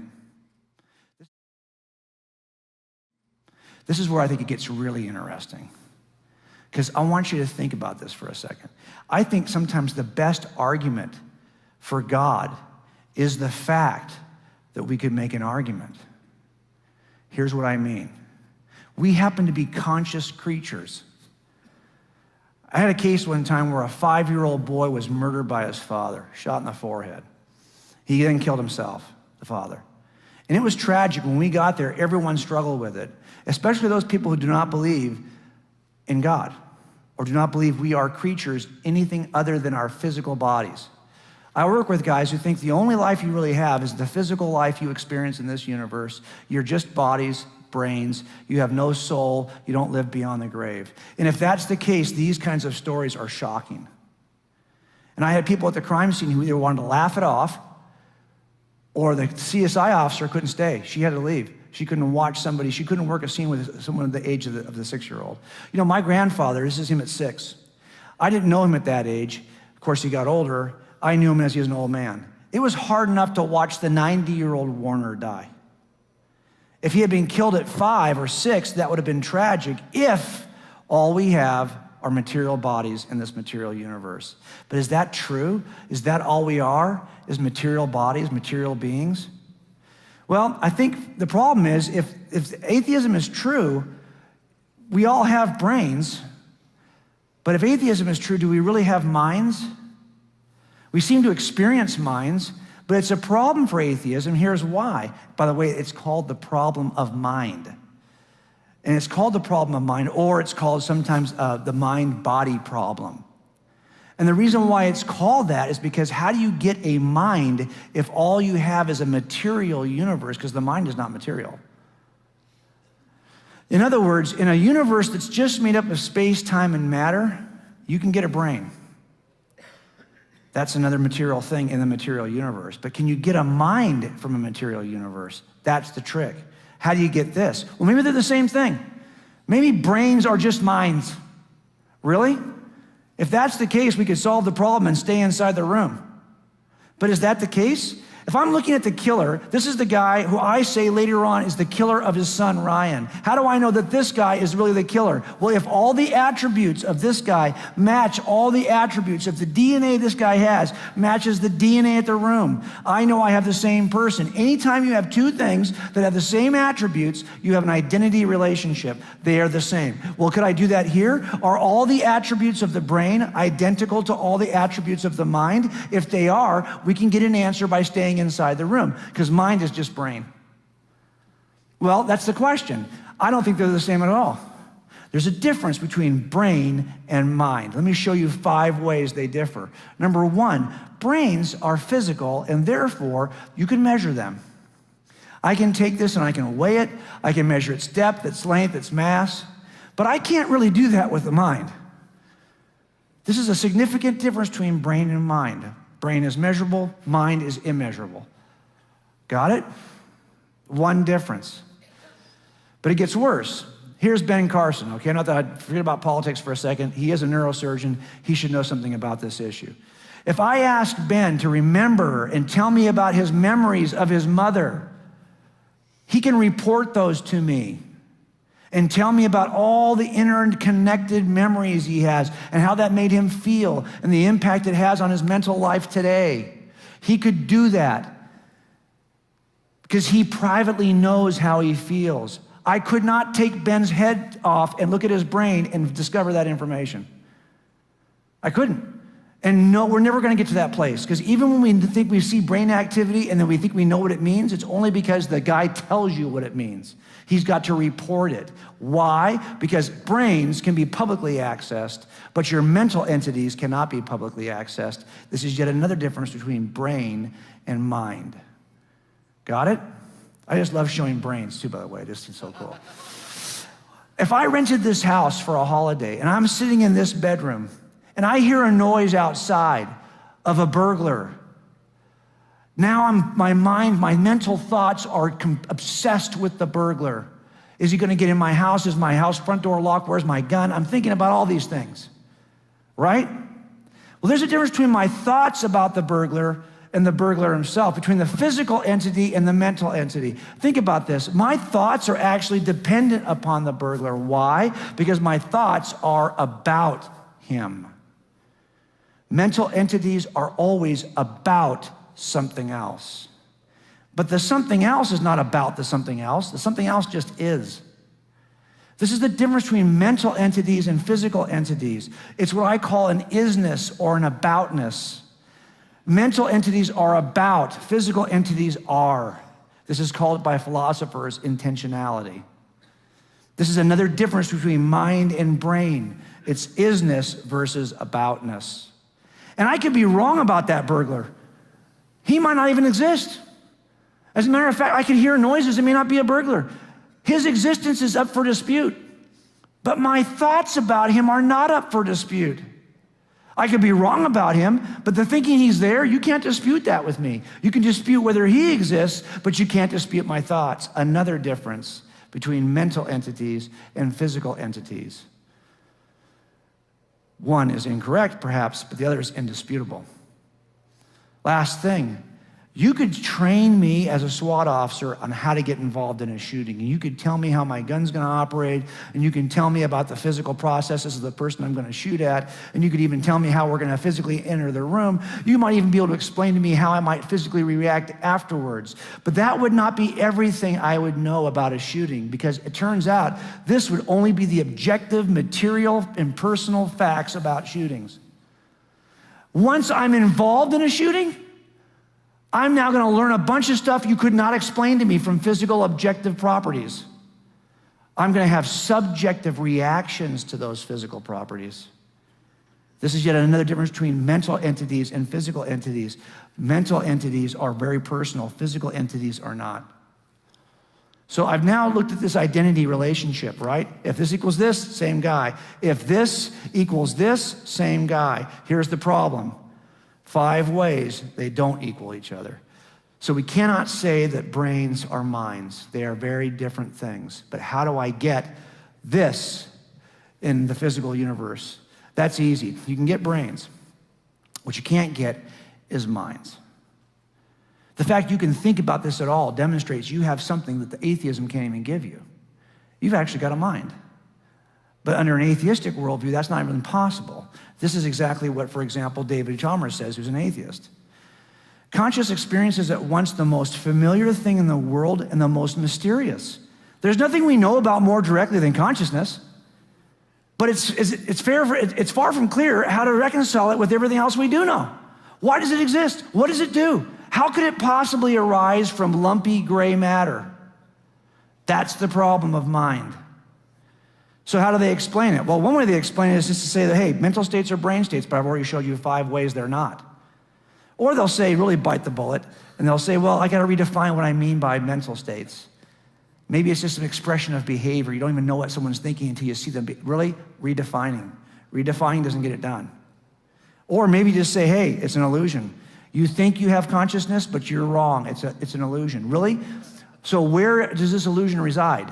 This is where I think it gets really interesting, because I want you to think about this for a second. I think sometimes the best argument for God is the fact that we could make an argument. Here's what I mean. We happen to be conscious creatures. I had a case one time where a 5-year-old boy was murdered by his father, shot in the forehead. He then killed himself, the father. And it was tragic. When we got there, everyone struggled with it, especially those people who do not believe in God, or do not believe we are creatures anything other than our physical bodies. I work with guys who think the only life you really have is the physical life you experience in this universe. You're just bodies, brains, you have no soul, you don't live beyond the grave. And if that's the case, these kinds of stories are shocking. And I had people at the crime scene who either wanted to laugh it off, or the CSI officer couldn't stay. She had to leave. She couldn't watch somebody, she couldn't work a scene with someone the age of the 6-year-old. You know, my grandfather, this is him at 6. I didn't know him at that age. Of course, he got older. I knew him as he was an old man. It was hard enough to watch the 90-year-old Warner die. If he had been killed at 5 or 6, that would have been tragic if all we have are material bodies in this material universe. But is that true? Is that all we are? Is material bodies, material beings? Well, I think the problem is if atheism is true, we all have brains, but if atheism is true, do we really have minds? We seem to experience minds, but it's a problem for atheism. Here's why. By the way, it's called the problem of mind. And it's called the problem of mind, or it's called sometimes the mind-body problem. And the reason why it's called that is because how do you get a mind if all you have is a material universe? Because the mind is not material. In other words, in a universe that's just made up of space, time, and matter, you can get a brain. That's another material thing in the material universe. But can you get a mind from a material universe? That's the trick. How do you get this? Well, maybe they're the same thing. Maybe brains are just minds. Really? If that's the case, we could solve the problem and stay inside the room. But is that the case? If I'm looking at the killer, this is the guy who I say later on is the killer of his son, Ryan. How do I know that this guy is really the killer? Well, if all the attributes of this guy match all the attributes, if the DNA this guy has matches the DNA at the room, I know I have the same person. Anytime you have two things that have the same attributes, you have an identity relationship. They are the same. Well, could I do that here? Are all the attributes of the brain identical to all the attributes of the mind? If they are, we can get an answer by staying inside the room, because mind is just brain. Well, that's the question. I don't think they're the same at all. There's a difference between brain and mind. Let me show you 5 ways they differ. Number 1, brains are physical, and therefore you can measure them. I can take this and I can weigh it. I can measure its depth, its length, its mass, but I can't really do that with the mind. This is a significant difference between brain and mind. Brain is measurable, mind is immeasurable. Got it? One difference. But it gets worse. Here's Ben Carson, okay? Not that I'd forget about politics for a second. He is a neurosurgeon. He should know something about this issue. If I ask Ben to remember and tell me about his memories of his mother, he can report those to me and tell me about all the interconnected memories he has and how that made him feel and the impact it has on his mental life today. He could do that because he privately knows how he feels. I could not take Ben's head off and look at his brain and discover that information. I couldn't. And no, we're never going to get to that place, because even when we think we see brain activity and then we think we know what it means, it's only because the guy tells you what it means. He's got to report it. Why? Because brains can be publicly accessed, but your mental entities cannot be publicly accessed. This is yet another difference between brain and mind. Got it? I just love showing brains too, by the way. This is so cool. If I rented this house for a holiday and I'm sitting in this bedroom and I hear a noise outside of a burglar, now my mind, my mental thoughts are obsessed with the burglar. Is he gonna get in my house? Is my house front door locked? Where's my gun? I'm thinking about all these things, right? Well, there's a difference between my thoughts about the burglar and the burglar himself, between the physical entity and the mental entity. Think about this. My thoughts are actually dependent upon the burglar. Why? Because my thoughts are about him. Mental entities are always about something else. But the something else is not about the something else. The something else just is. This is the difference between mental entities and physical entities. It's what I call an isness or an aboutness. Mental entities are about, physical entities are. This is called by philosophers intentionality. This is another difference between mind and brain. It's isness versus aboutness. And I could be wrong about that burglar. He might not even exist. As a matter of fact, I could hear noises. It may not be a burglar. His existence is up for dispute. But my thoughts about him are not up for dispute. I could be wrong about him, but the thinking he's there, you can't dispute that with me. You can dispute whether he exists, but you can't dispute my thoughts. Another difference between mental entities and physical entities. One is incorrect, perhaps, but the other is indisputable. Last thing, you could train me as a SWAT officer on how to get involved in a shooting. And you could tell me how my gun's gonna operate, and you can tell me about the physical processes of the person I'm gonna shoot at, and you could even tell me how we're gonna physically enter the room. You might even be able to explain to me how I might physically react afterwards. But that would not be everything I would know about a shooting, because it turns out this would only be the objective, material, and personal facts about shootings. Once I'm involved in a shooting, I'm now gonna learn a bunch of stuff you could not explain to me from physical objective properties. I'm gonna have subjective reactions to those physical properties. This is yet another difference between mental entities and physical entities. Mental entities are very personal, physical entities are not. So I've now looked at this identity relationship, right? If this equals this, same guy. If this equals this, same guy. Here's the problem. 5 ways they don't equal each other. So we cannot say that brains are minds. They are very different things. But how do I get this in the physical universe? That's easy. You can get brains. What you can't get is minds. The fact you can think about this at all demonstrates you have something that the atheism can't even give you. You've actually got a mind. But under an atheistic worldview, that's not even possible. This is exactly what, for example, David Chalmers says, who's an atheist. Conscious experience is at once the most familiar thing in the world and the most mysterious. There's nothing we know about more directly than consciousness, but it's far from clear how to reconcile it with everything else we do know. Why does it exist? What does it do? How could it possibly arise from lumpy gray matter? That's the problem of mind. So how do they explain it? Well, one way they explain it is just to say that, hey, mental states are brain states, but I've already showed you 5 ways they're not. Or they'll say, really bite the bullet, and they'll say, well, I gotta redefine what I mean by mental states. Maybe it's just an expression of behavior. You don't even know what someone's thinking until you see them. Really? Redefining. Redefining doesn't get it done. Or maybe just say, hey, it's an illusion. You think you have consciousness, but you're wrong. It's an illusion. Really? So where does this illusion reside?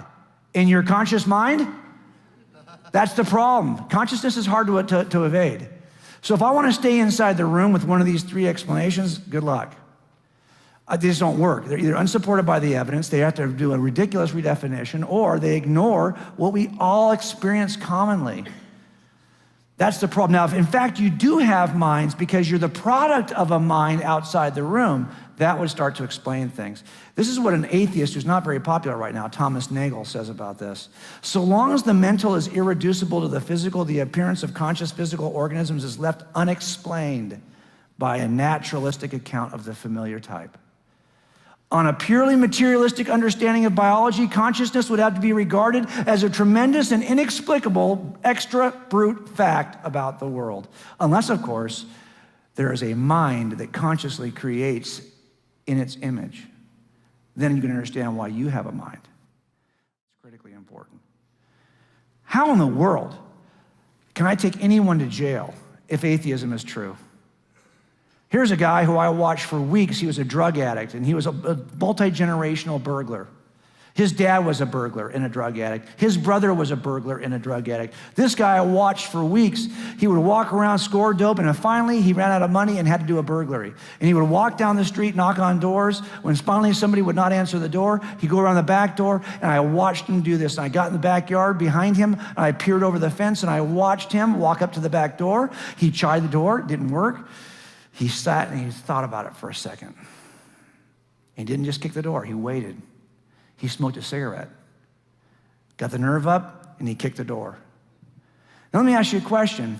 In your conscious mind? That's the problem. Consciousness is hard to evade. So if I want to stay inside the room with one of these 3 explanations, good luck. They just don't work. They're either unsupported by the evidence, they have to do a ridiculous redefinition, or they ignore what we all experience commonly. That's the problem. Now, if in fact you do have minds because you're the product of a mind outside the room, that would start to explain things. This is what an atheist who's not very popular right now, Thomas Nagel, says about this. So long as the mental is irreducible to the physical, the appearance of conscious physical organisms is left unexplained by a naturalistic account of the familiar type. On a purely materialistic understanding of biology, consciousness would have to be regarded as a tremendous and inexplicable extra brute fact about the world. Unless, of course, there is a mind that consciously creates in its image. Then you can understand why you have a mind. It's critically important. How in the world can I take anyone to jail if atheism is true? Here's a guy who I watched for weeks. He was a drug addict, and he was a multi-generational burglar. His dad was a burglar and a drug addict. His brother was a burglar and a drug addict. This guy I watched for weeks. He would walk around, score dope, and then finally he ran out of money and had to do a burglary. And he would walk down the street, knock on doors. When finally somebody would not answer the door, he'd go around the back door, and I watched him do this. And I got in the backyard behind him, and I peered over the fence, and I watched him walk up to the back door. He tried the door, it didn't work. He sat and he thought about it for a second. He didn't just kick the door, he waited. He smoked a cigarette, got the nerve up, and he kicked the door. Now let me ask you a question.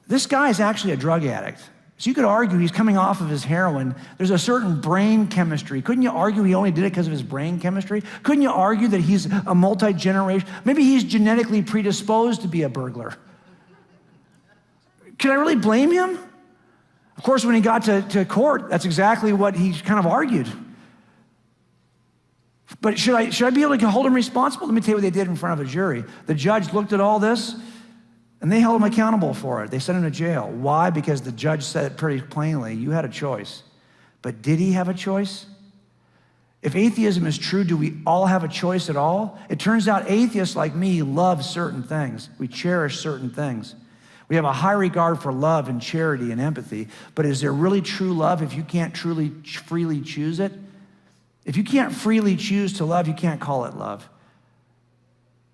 This guy is actually a drug addict. So you could argue he's coming off of his heroin. There's a certain brain chemistry. Couldn't you argue he only did it because of his brain chemistry? Couldn't you argue that he's a multi-generation? Maybe he's genetically predisposed to be a burglar. Can I really blame him? Of course, when he got to court, that's exactly what he kind of argued. But should I be able to hold him responsible? Let me tell you what they did in front of a jury. The judge looked at all this, and they held him accountable for it. They sent him to jail. Why? Because the judge said it pretty plainly, you had a choice. But did he have a choice? If atheism is true, do we all have a choice at all? It turns out atheists like me love certain things. We cherish certain things. We have a high regard for love and charity and empathy, but is there really true love if you can't truly, freely choose it? If you can't freely choose to love, you can't call it love.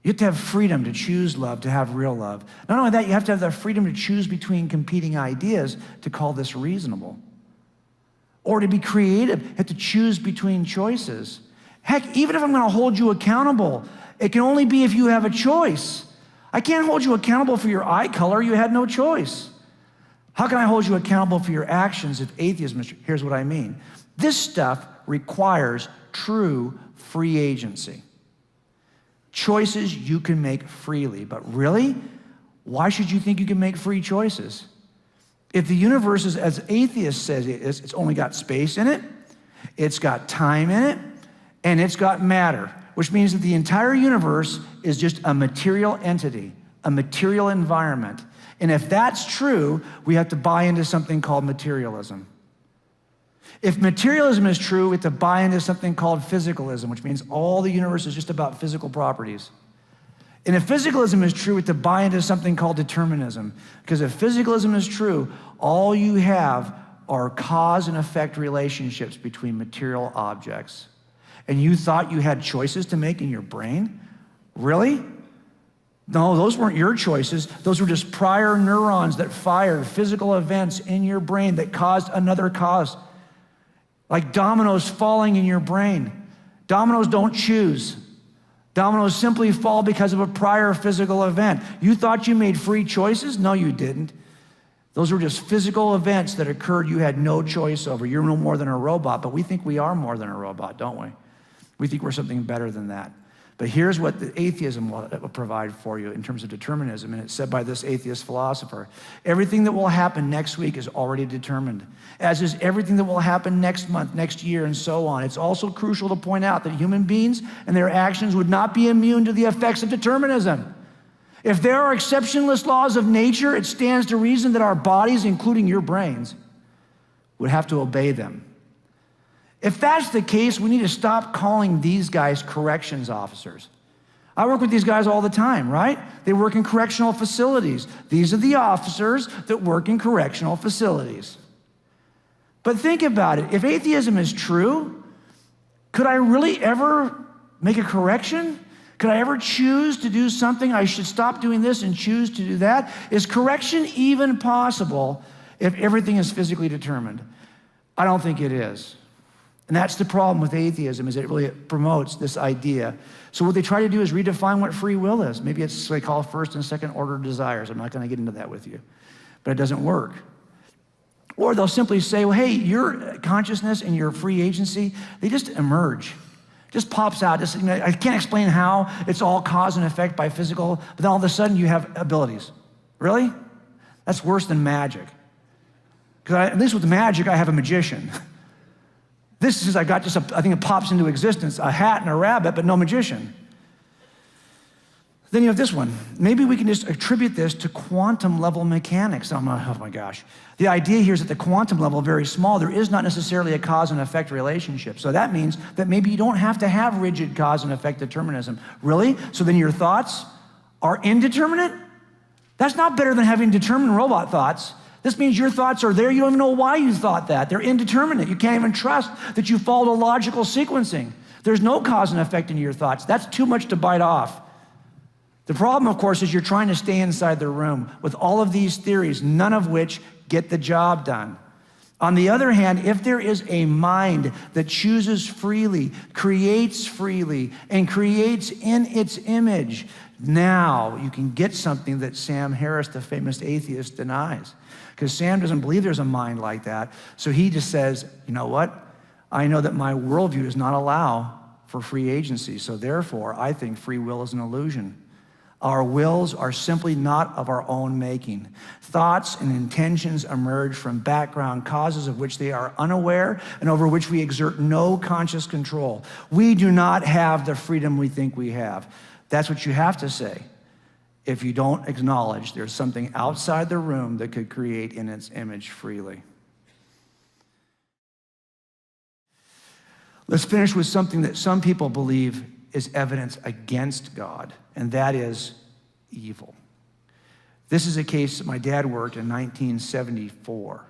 You have to have freedom to choose love, to have real love. Not only that, you have to have the freedom to choose between competing ideas to call this reasonable. Or to be creative, you have to choose between choices. Heck, even if I'm gonna hold you accountable, it can only be if you have a choice. I can't hold you accountable for your eye color, you had no choice. How can I hold you accountable for your actions if atheism is true? Here's what I mean. This stuff requires true free agency. Choices you can make freely, but really, why should you think you can make free choices? If the universe is, as atheists say it is, it's only got space in it, it's got time in it, and it's got matter, which means that the entire universe is just a material entity, a material environment. And if that's true, we have to buy into something called materialism. If materialism is true, we have to buy into something called physicalism, which means all the universe is just about physical properties. And if physicalism is true, we have to buy into something called determinism. Because if physicalism is true, all you have are cause and effect relationships between material objects. And you thought you had choices to make in your brain? Really? No, those weren't your choices. Those were just prior neurons that fired physical events in your brain that caused another cause. Like dominoes falling in your brain. Dominoes don't choose. Dominoes simply fall because of a prior physical event. You thought you made free choices? No, you didn't. Those were just physical events that occurred you had no choice over. You're no more than a robot, but we think we are more than a robot, don't we? We think we're something better than that. But here's what the atheism will provide for you in terms of determinism, and it's said by this atheist philosopher. Everything that will happen next week is already determined, as is everything that will happen next month, next year, and so on. It's also crucial to point out that human beings and their actions would not be immune to the effects of determinism. If there are exceptionless laws of nature, it stands to reason that our bodies, including your brains, would have to obey them. If that's the case, we need to stop calling these guys corrections officers. I work with these guys all the time, right? They work in correctional facilities. These are the officers that work in correctional facilities. But think about it. If atheism is true, could I really ever make a correction? Could I ever choose to do something? I should stop doing this and choose to do that? Is correction even possible if everything is physically determined? I don't think it is. And that's the problem with atheism, is it really promotes this idea. So what they try to do is redefine what free will is. Maybe it's what they call first and second order desires. I'm not going to get into that with you, but it doesn't work. Or they'll simply say, well, hey, your consciousness and your free agency, they just emerge. Just pops out. Just, I can't explain how. It's all cause and effect by physical, but then all of a sudden you have abilities. Really? That's worse than magic. Because at least with magic, I have a magician. This is, I got just, I think it pops into existence, a hat and a rabbit, but no magician. Then you have this one. Maybe we can just attribute this to quantum level mechanics. Oh my gosh. The idea here is that the quantum level, very small, there is not necessarily a cause and effect relationship. So that means that maybe you don't have to have rigid cause and effect determinism. Really? So then your thoughts are indeterminate? That's not better than having determined robot thoughts. This means your thoughts are there. You don't even know why you thought that. They're indeterminate. You can't even trust that you followed a logical sequencing. There's no cause and effect in your thoughts. That's too much to bite off. The problem, of course, is you're trying to stay inside the room with all of these theories, none of which get the job done. On the other hand, if there is a mind that chooses freely, creates freely, and creates in its image, now you can get something that Sam Harris, the famous atheist, denies. because Sam doesn't believe there's a mind like that. So he just says, you know what? I know that my worldview does not allow for free agency, so therefore I think free will is an illusion. Our wills are simply not of our own making. Thoughts and intentions emerge from background causes of which they are unaware and over which we exert no conscious control. We do not have the freedom we think we have. That's what you have to say if you don't acknowledge there's something outside the room that could create in its image freely. Let's finish with something that some people believe is evidence against God, and that is evil. This is a case that my dad worked in 1974.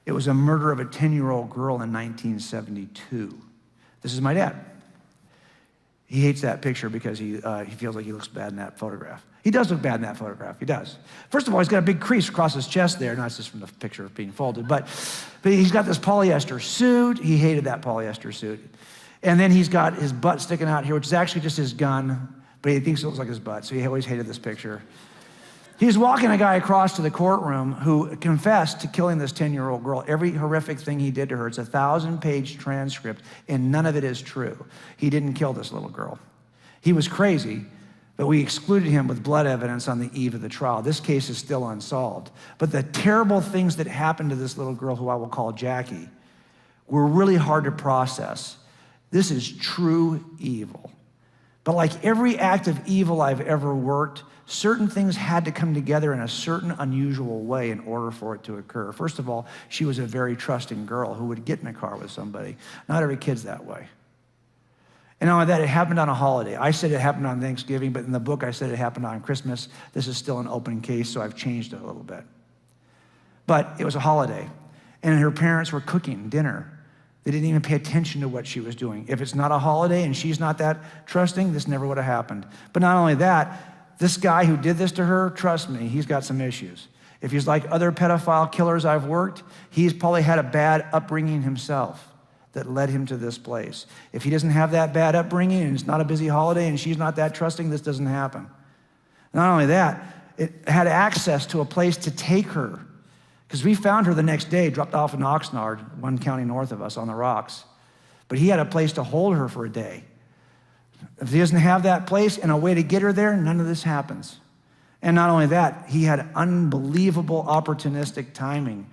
It was a murder of a 10-year-old girl in 1972. This is my dad. He hates that picture because he feels like he looks bad in that photograph. He does look bad in that photograph, he does. First of all, he's got a big crease across his chest there, not just from the picture of being folded, but he's got this polyester suit. He hated that polyester suit. And then he's got his butt sticking out here, which is actually just his gun, but he thinks it looks like his butt, so he always hated this picture. He was walking a guy across to the courtroom who confessed to killing this 10-year-old girl. Every horrific thing he did to her. It's a 1,000-page transcript, and none of it is true. He didn't kill this little girl. He was crazy, but we excluded him with blood evidence on the eve of the trial. This case is still unsolved. But the terrible things that happened to this little girl, who I will call Jackie, were really hard to process. This is true evil. But like every act of evil I've ever worked, certain things had to come together in a certain unusual way in order for it to occur. First of all, she was a very trusting girl who would get in a car with somebody. Not every kid's that way. And not only that, it happened on a holiday. I said it happened on Thanksgiving, but in the book I said it happened on Christmas. This is still an open case, so I've changed it a little bit. But it was a holiday, and her parents were cooking dinner. They didn't even pay attention to what she was doing. If it's not a holiday and she's not that trusting, this never would have happened. But not only that, this guy who did this to her, trust me, he's got some issues. If he's like other pedophile killers I've worked, he's probably had a bad upbringing himself that led him to this place. If he doesn't have that bad upbringing and it's not a busy holiday and she's not that trusting, this doesn't happen. Not only that, it had access to a place to take her, because we found her the next day, dropped off in Oxnard, one county north of us on the rocks. But he had a place to hold her for a day. If he doesn't have that place and a way to get her there, none of this happens. And not only that, he had unbelievable opportunistic timing.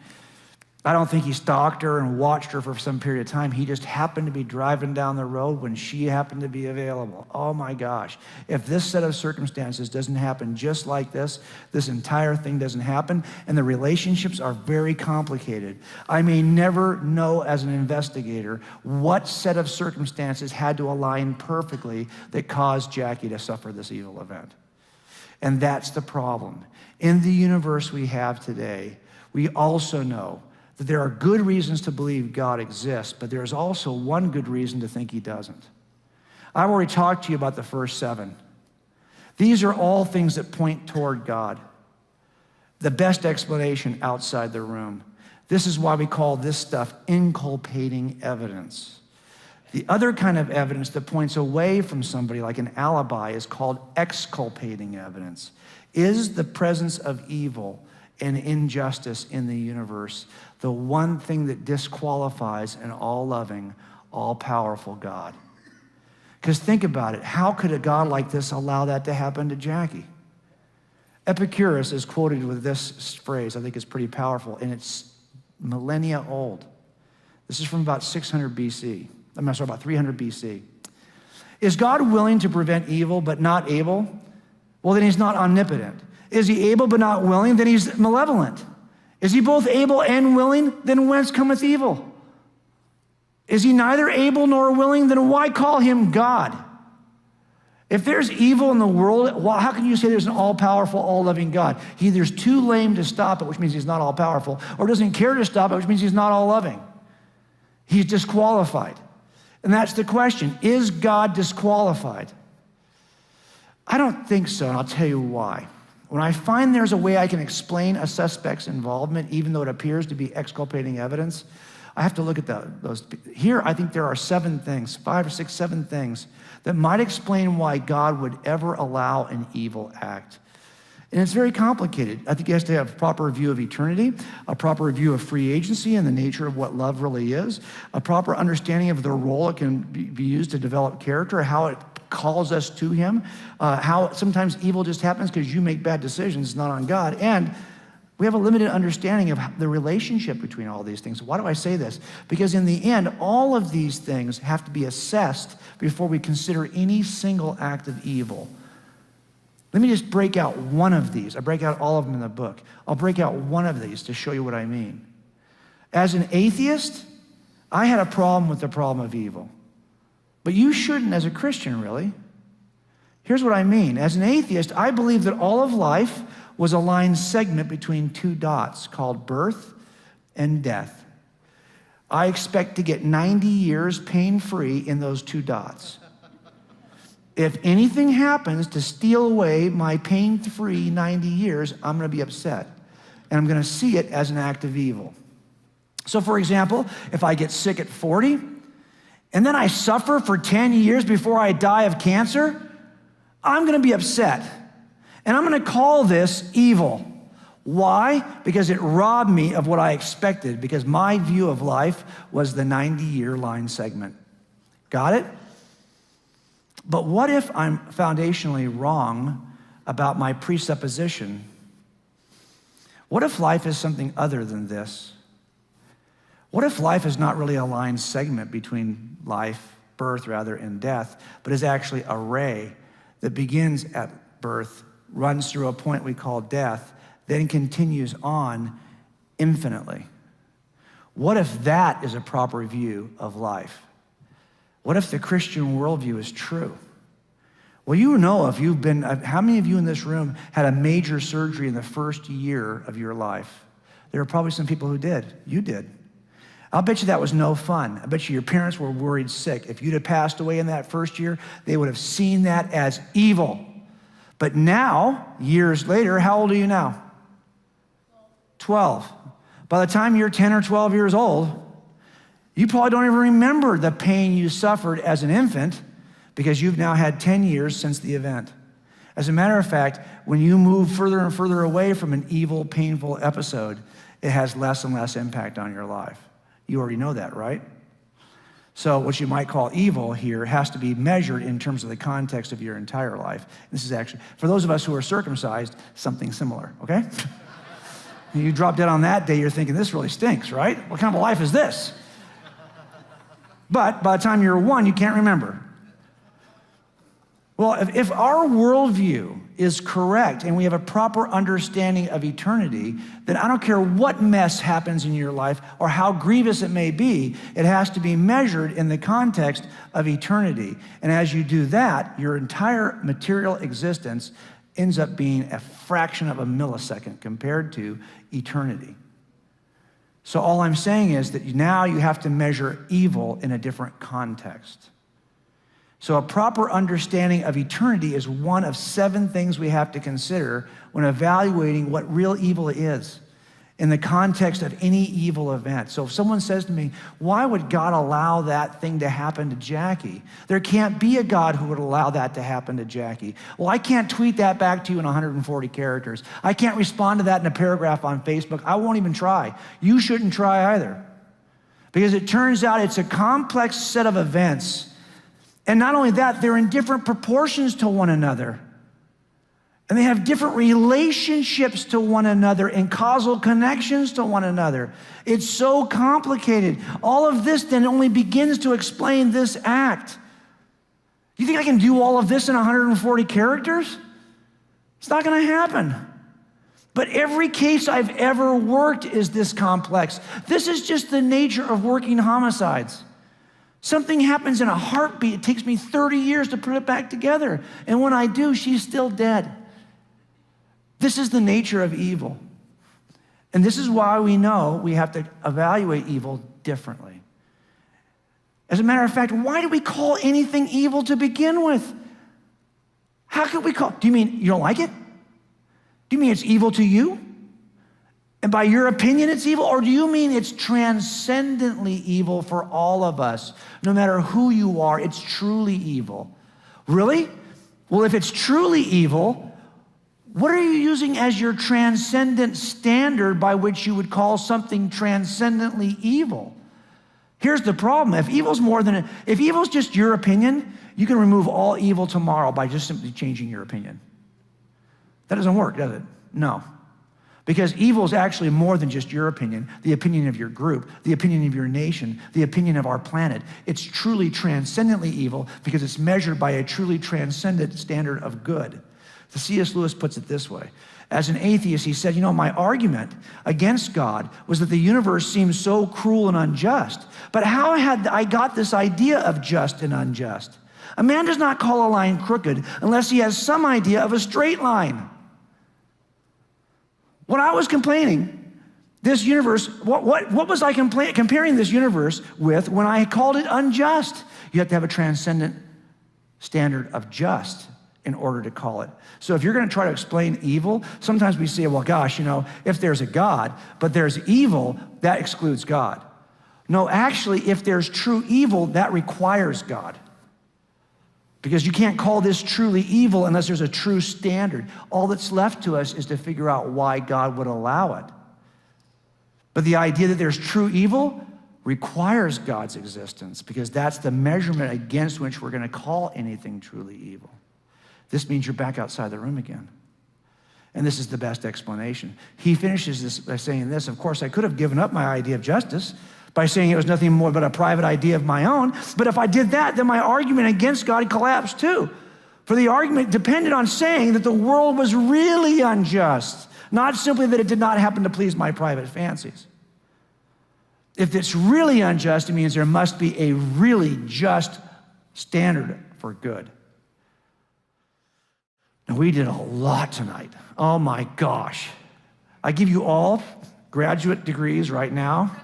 I don't think he stalked her and watched her for some period of time. He just happened to be driving down the road when she happened to be available. Oh my gosh. If this set of circumstances doesn't happen just like this, this entire thing doesn't happen, and the relationships are very complicated. I may never know as an investigator what set of circumstances had to align perfectly that caused Jackie to suffer this evil event. And that's the problem. In the universe we have today, we also know that there are good reasons to believe God exists, but there's also one good reason to think he doesn't. I've already talked to you about the first 7. These are all things that point toward God. The best explanation outside the room. This is why we call this stuff inculpating evidence. The other kind of evidence that points away from somebody, like an alibi, is called exculpating evidence. Is the presence of evil and injustice in the universe the one thing that disqualifies an all-loving, all-powerful God? Because think about it. How could a God like this allow that to happen to Jackie? Epicurus is quoted with this phrase. I think it's pretty powerful, and it's millennia old. This is from about 600 BC. I'm sorry, about 300 BC. Is God willing to prevent evil but not able? Well, then he's not omnipotent. Is he able but not willing? Then he's malevolent. Is he both able and willing? Then whence cometh evil? Is he neither able nor willing? Then why call him God? If there's evil in the world, well, how can you say there's an all-powerful, all-loving God? He either's too lame to stop it, which means he's not all-powerful, or doesn't care to stop it, which means he's not all-loving. He's disqualified. And that's the question. Is God disqualified? I don't think so, and I'll tell you why. When I find there's a way I can explain a suspect's involvement, even though it appears to be exculpating evidence, I have to look at those. Here, I think there are 7 things, 5 or 6, 7 things that might explain why God would ever allow an evil act. And it's very complicated. I think he has to have a proper view of eternity, a proper view of free agency and the nature of what love really is, a proper understanding of the role it can be used to develop character, how it calls us to him, how sometimes evil just happens because you make bad decisions, not on God. And we have a limited understanding of the relationship between all these things. Why do I say this? Because in the end, all of these things have to be assessed before we consider any single act of evil. Let me just break out one of these. I break out all of them in the book. I'll break out one of these to show you what I mean. As an atheist, I had a problem with the problem of evil. But you shouldn't as a Christian, really. Here's what I mean. As an atheist, I believe that all of life was a line segment between two dots called birth and death. I expect to get 90 years pain-free in those two dots. If anything happens to steal away my pain-free 90 years, I'm going to be upset. And I'm going to see it as an act of evil. So, for example, if I get sick at 40, and then I suffer for 10 years before I die of cancer, I'm going to be upset. And I'm going to call this evil. Why? Because it robbed me of what I expected, because my view of life was the 90-year line segment. Got it? But what if I'm foundationally wrong about my presupposition? What if life is something other than this? What if life is not really a line segment between life, birth rather, and death, but is actually a ray that begins at birth, runs through a point we call death, then continues on infinitely? What if that is a proper view of life? What if the Christian worldview is true? Well, you know, if you've been, how many of you in this room had a major surgery in the first year of your life? There are probably some people who did. You did. I'll bet you that was no fun. I bet you your parents were worried sick. If you'd have passed away in that first year, they would have seen that as evil. But now, years later, how old are you now? 12. By the time you're 10 or 12 years old, you probably don't even remember the pain you suffered as an infant because you've now had 10 years since the event. As a matter of fact, when you move further and further away from an evil, painful episode, it has less and less impact on your life. You already know that, right? So what you might call evil here has to be measured in terms of the context of your entire life. This is actually, for those of us who are circumcised, something similar, okay? You drop dead on that day, you're thinking, this really stinks, right? What kind of a life is this? But by the time you're 1, you can't remember. Well, if our worldview is correct and we have a proper understanding of eternity, then I don't care what mess happens in your life or how grievous it may be, it has to be measured in the context of eternity. And as you do that, your entire material existence ends up being a fraction of a millisecond compared to eternity. So all I'm saying is that now you have to measure evil in a different context. So a proper understanding of eternity is one of 7 things we have to consider when evaluating what real evil is in the context of any evil event. So if someone says to me, why would God allow that thing to happen to Jackie? There can't be a God who would allow that to happen to Jackie. Well, I can't tweet that back to you in 140 characters. I can't respond to that in a paragraph on Facebook. I won't even try. You shouldn't try either. Because it turns out it's a complex set of events. And not only that, they're in different proportions to one another. And they have different relationships to one another and causal connections to one another. It's so complicated. All of this then only begins to explain this act. You think I can do all of this in 140 characters? It's not going to happen. But every case I've ever worked is this complex. This is just the nature of working homicides. Something happens in a heartbeat. It takes me 30 years to put it back together. And when I do, she's still dead. This is the nature of evil. And this is why we know we have to evaluate evil differently. As a matter of fact, why do we call anything evil to begin with? How could we call? Do you mean you don't like it? Do you mean it's evil to you? And by your opinion, it's evil? Or do you mean it's transcendently evil for all of us? No matter who you are, it's truly evil. Really? Well, if it's truly evil, What are you using as your transcendent standard by which you would call something transcendently evil? Here's the problem. If evil's just your opinion, you can remove all evil tomorrow by just simply changing your opinion. That doesn't work, does it? No. Because evil is actually more than just your opinion, the opinion of your group, the opinion of your nation, the opinion of our planet. It's truly transcendently evil because it's measured by a truly transcendent standard of good. The C.S. Lewis puts it this way. As an atheist, he said, my argument against God was that the universe seems so cruel and unjust. But how had I got this idea of just and unjust? A man does not call a line crooked unless he has some idea of a straight line. When I was complaining, this universe, what was I comparing this universe with when I called it unjust? You have to have a transcendent standard of just in order to call it. So if you're going to try to explain evil, sometimes we say, well, gosh, if there's a God, but there's evil, that excludes God. No, actually, if there's true evil, that requires God. Because you can't call this truly evil unless there's a true standard. All that's left to us is to figure out why God would allow it. But the idea that there's true evil requires God's existence because that's the measurement against which we're going to call anything truly evil. This means you're back outside the room again. And this is the best explanation. He finishes this by saying this, of course, I could have given up my idea of justice by saying it was nothing more but a private idea of my own. But if I did that, then my argument against God collapsed too. For the argument depended on saying that the world was really unjust, not simply that it did not happen to please my private fancies. If it's really unjust, it means there must be a really just standard for good. Now, we did a lot tonight. Oh my gosh. I give you all graduate degrees right now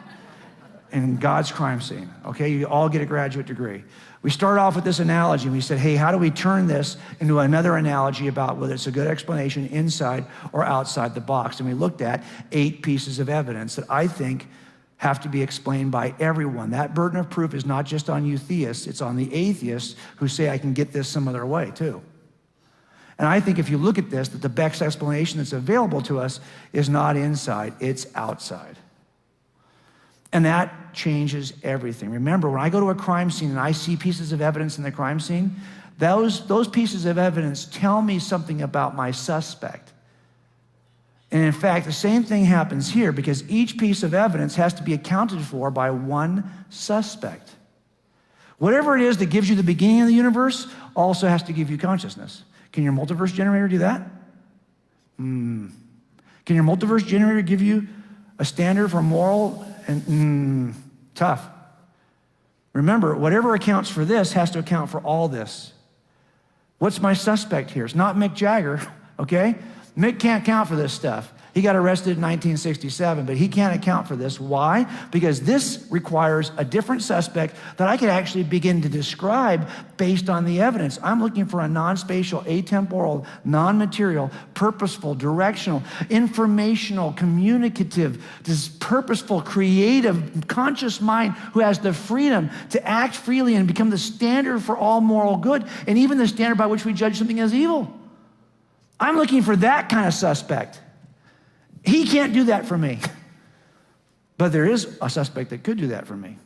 in God's crime scene, okay? You all get a graduate degree. We started off with this analogy, and we said, hey, how do we turn this into another analogy about whether it's a good explanation inside or outside the box? And we looked at 8 pieces of evidence that I think have to be explained by everyone. That burden of proof is not just on you theists, it's on the atheists who say I can get this some other way too. And I think if you look at this, that the best explanation that's available to us is not inside, it's outside. And that changes everything. Remember, when I go to a crime scene and I see pieces of evidence in the crime scene, those pieces of evidence tell me something about my suspect. And in fact, the same thing happens here because each piece of evidence has to be accounted for by one suspect. Whatever it is that gives you the beginning of the universe also has to give you consciousness. Can your multiverse generator do that? Can your multiverse generator give you a standard for moral? And tough. Remember, whatever accounts for this has to account for all this. What's my suspect here? It's not Mick Jagger, okay? Mick can't account for this stuff. He got arrested in 1967, but he can't account for this. Why? Because this requires a different suspect that I could actually begin to describe based on the evidence. I'm looking for a non-spatial, atemporal, non-material, purposeful, directional, informational, communicative, this purposeful, creative, conscious mind who has the freedom to act freely and become the standard for all moral good, and even the standard by which we judge something as evil. I'm looking for that kind of suspect. He can't do that for me. But there is a suspect that could do that for me.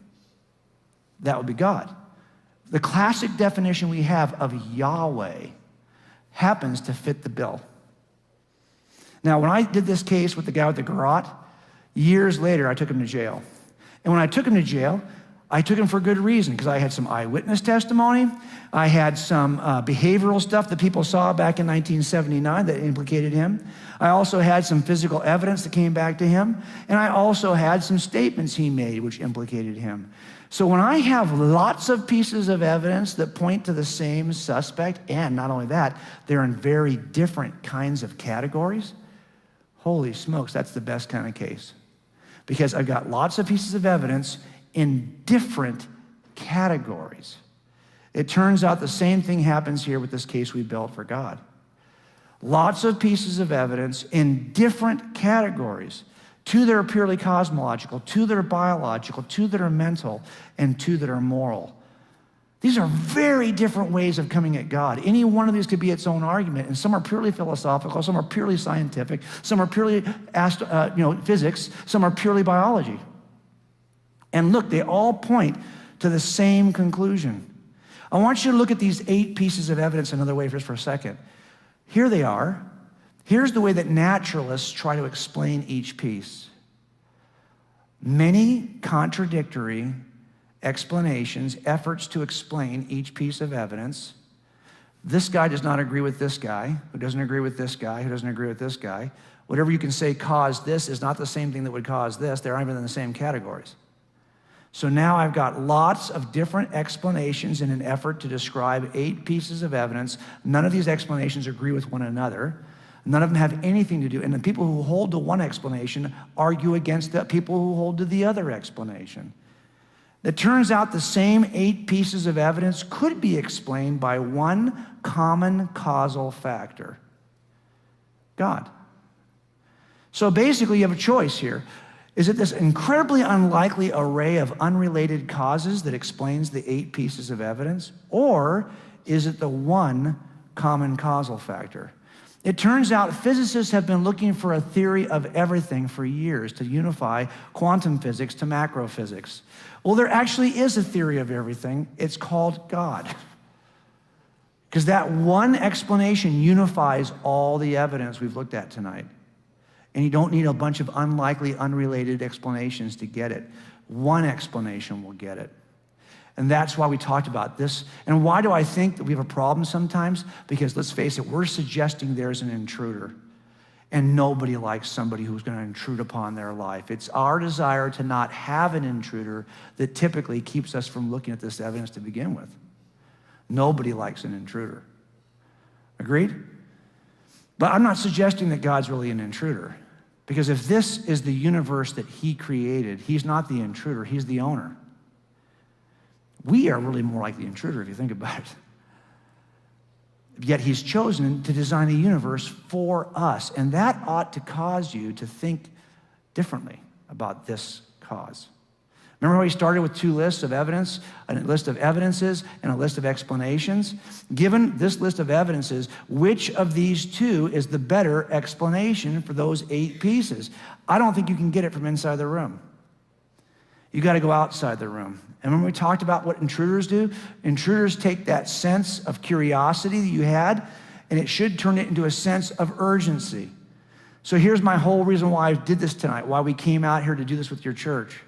That would be God. The classic definition we have of Yahweh happens to fit the bill. Now, when I did this case with the guy with the garrote, years later, I took him to jail. And when I took him to jail, I took him for good reason because I had some eyewitness testimony. I had some behavioral stuff that people saw back in 1979 that implicated him. I also had some physical evidence that came back to him. And I also had some statements he made which implicated him. So when I have lots of pieces of evidence that point to the same suspect, and not only that, they're in very different kinds of categories, holy smokes, that's the best kind of case. Because I've got lots of pieces of evidence in different categories. It turns out the same thing happens here with this case we built for God. Lots of pieces of evidence in different categories. 2 that are purely cosmological, 2 that are biological, 2 that are mental, and 2 that are moral. These are very different ways of coming at God. Any one of these could be its own argument, and some are purely philosophical, some are purely scientific, some are purely physics, some are purely biology. And look, they all point to the same conclusion. I want you to look at these 8 pieces of evidence another way just for a second. Here they are. Here's the way that naturalists try to explain each piece. Many contradictory explanations, efforts to explain each piece of evidence. This guy does not agree with this guy, who doesn't agree with this guy, who doesn't agree with this guy. Whatever you can say caused this is not the same thing that would cause this. They're not even in the same categories. So now I've got lots of different explanations in an effort to describe 8 pieces of evidence. None of these explanations agree with one another. None of them have anything to do. And the people who hold to one explanation argue against the people who hold to the other explanation. It turns out the same 8 pieces of evidence could be explained by one common causal factor: God. So basically, you have a choice here. Is it this incredibly unlikely array of unrelated causes that explains the 8 pieces of evidence? Or is it the one common causal factor? It turns out physicists have been looking for a theory of everything for years to unify quantum physics to macro physics. Well, there actually is a theory of everything. It's called God. Because that one explanation unifies all the evidence we've looked at tonight. And you don't need a bunch of unlikely, unrelated explanations to get it. One explanation will get it. And that's why we talked about this. And why do I think that we have a problem sometimes? Because let's face it, we're suggesting there's an intruder. And nobody likes somebody who's going to intrude upon their life. It's our desire to not have an intruder that typically keeps us from looking at this evidence to begin with. Nobody likes an intruder. Agreed? But I'm not suggesting that God's really an intruder. Because if this is the universe that he created, he's not the intruder, he's the owner. We are really more like the intruder if you think about it. Yet he's chosen to design the universe for us. And that ought to cause you to think differently about this cause. Remember how he started with 2 lists of evidence, a list of evidences and a list of explanations? Given this list of evidences, which of these 2 is the better explanation for those 8 pieces? I don't think you can get it from inside the room. You got to go outside the room. And when we talked about what intruders do, intruders take that sense of curiosity that you had, and it should turn it into a sense of urgency. So here's my whole reason why I did this tonight, why we came out here to do this with your church.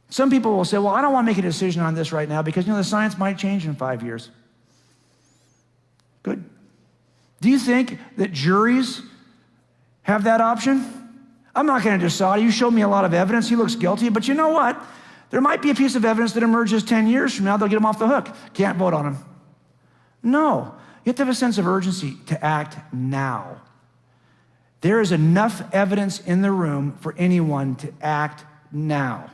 Some people will say, well, I don't want to make a decision on this right now because, the science might change in 5 years. Good. Do you think that juries have that option? I'm not going to decide. You showed me a lot of evidence. He looks guilty. But you know what? There might be a piece of evidence that emerges 10 years from now. They'll get him off the hook. Can't vote on him. No. You have to have a sense of urgency to act now. There is enough evidence in the room for anyone to act now.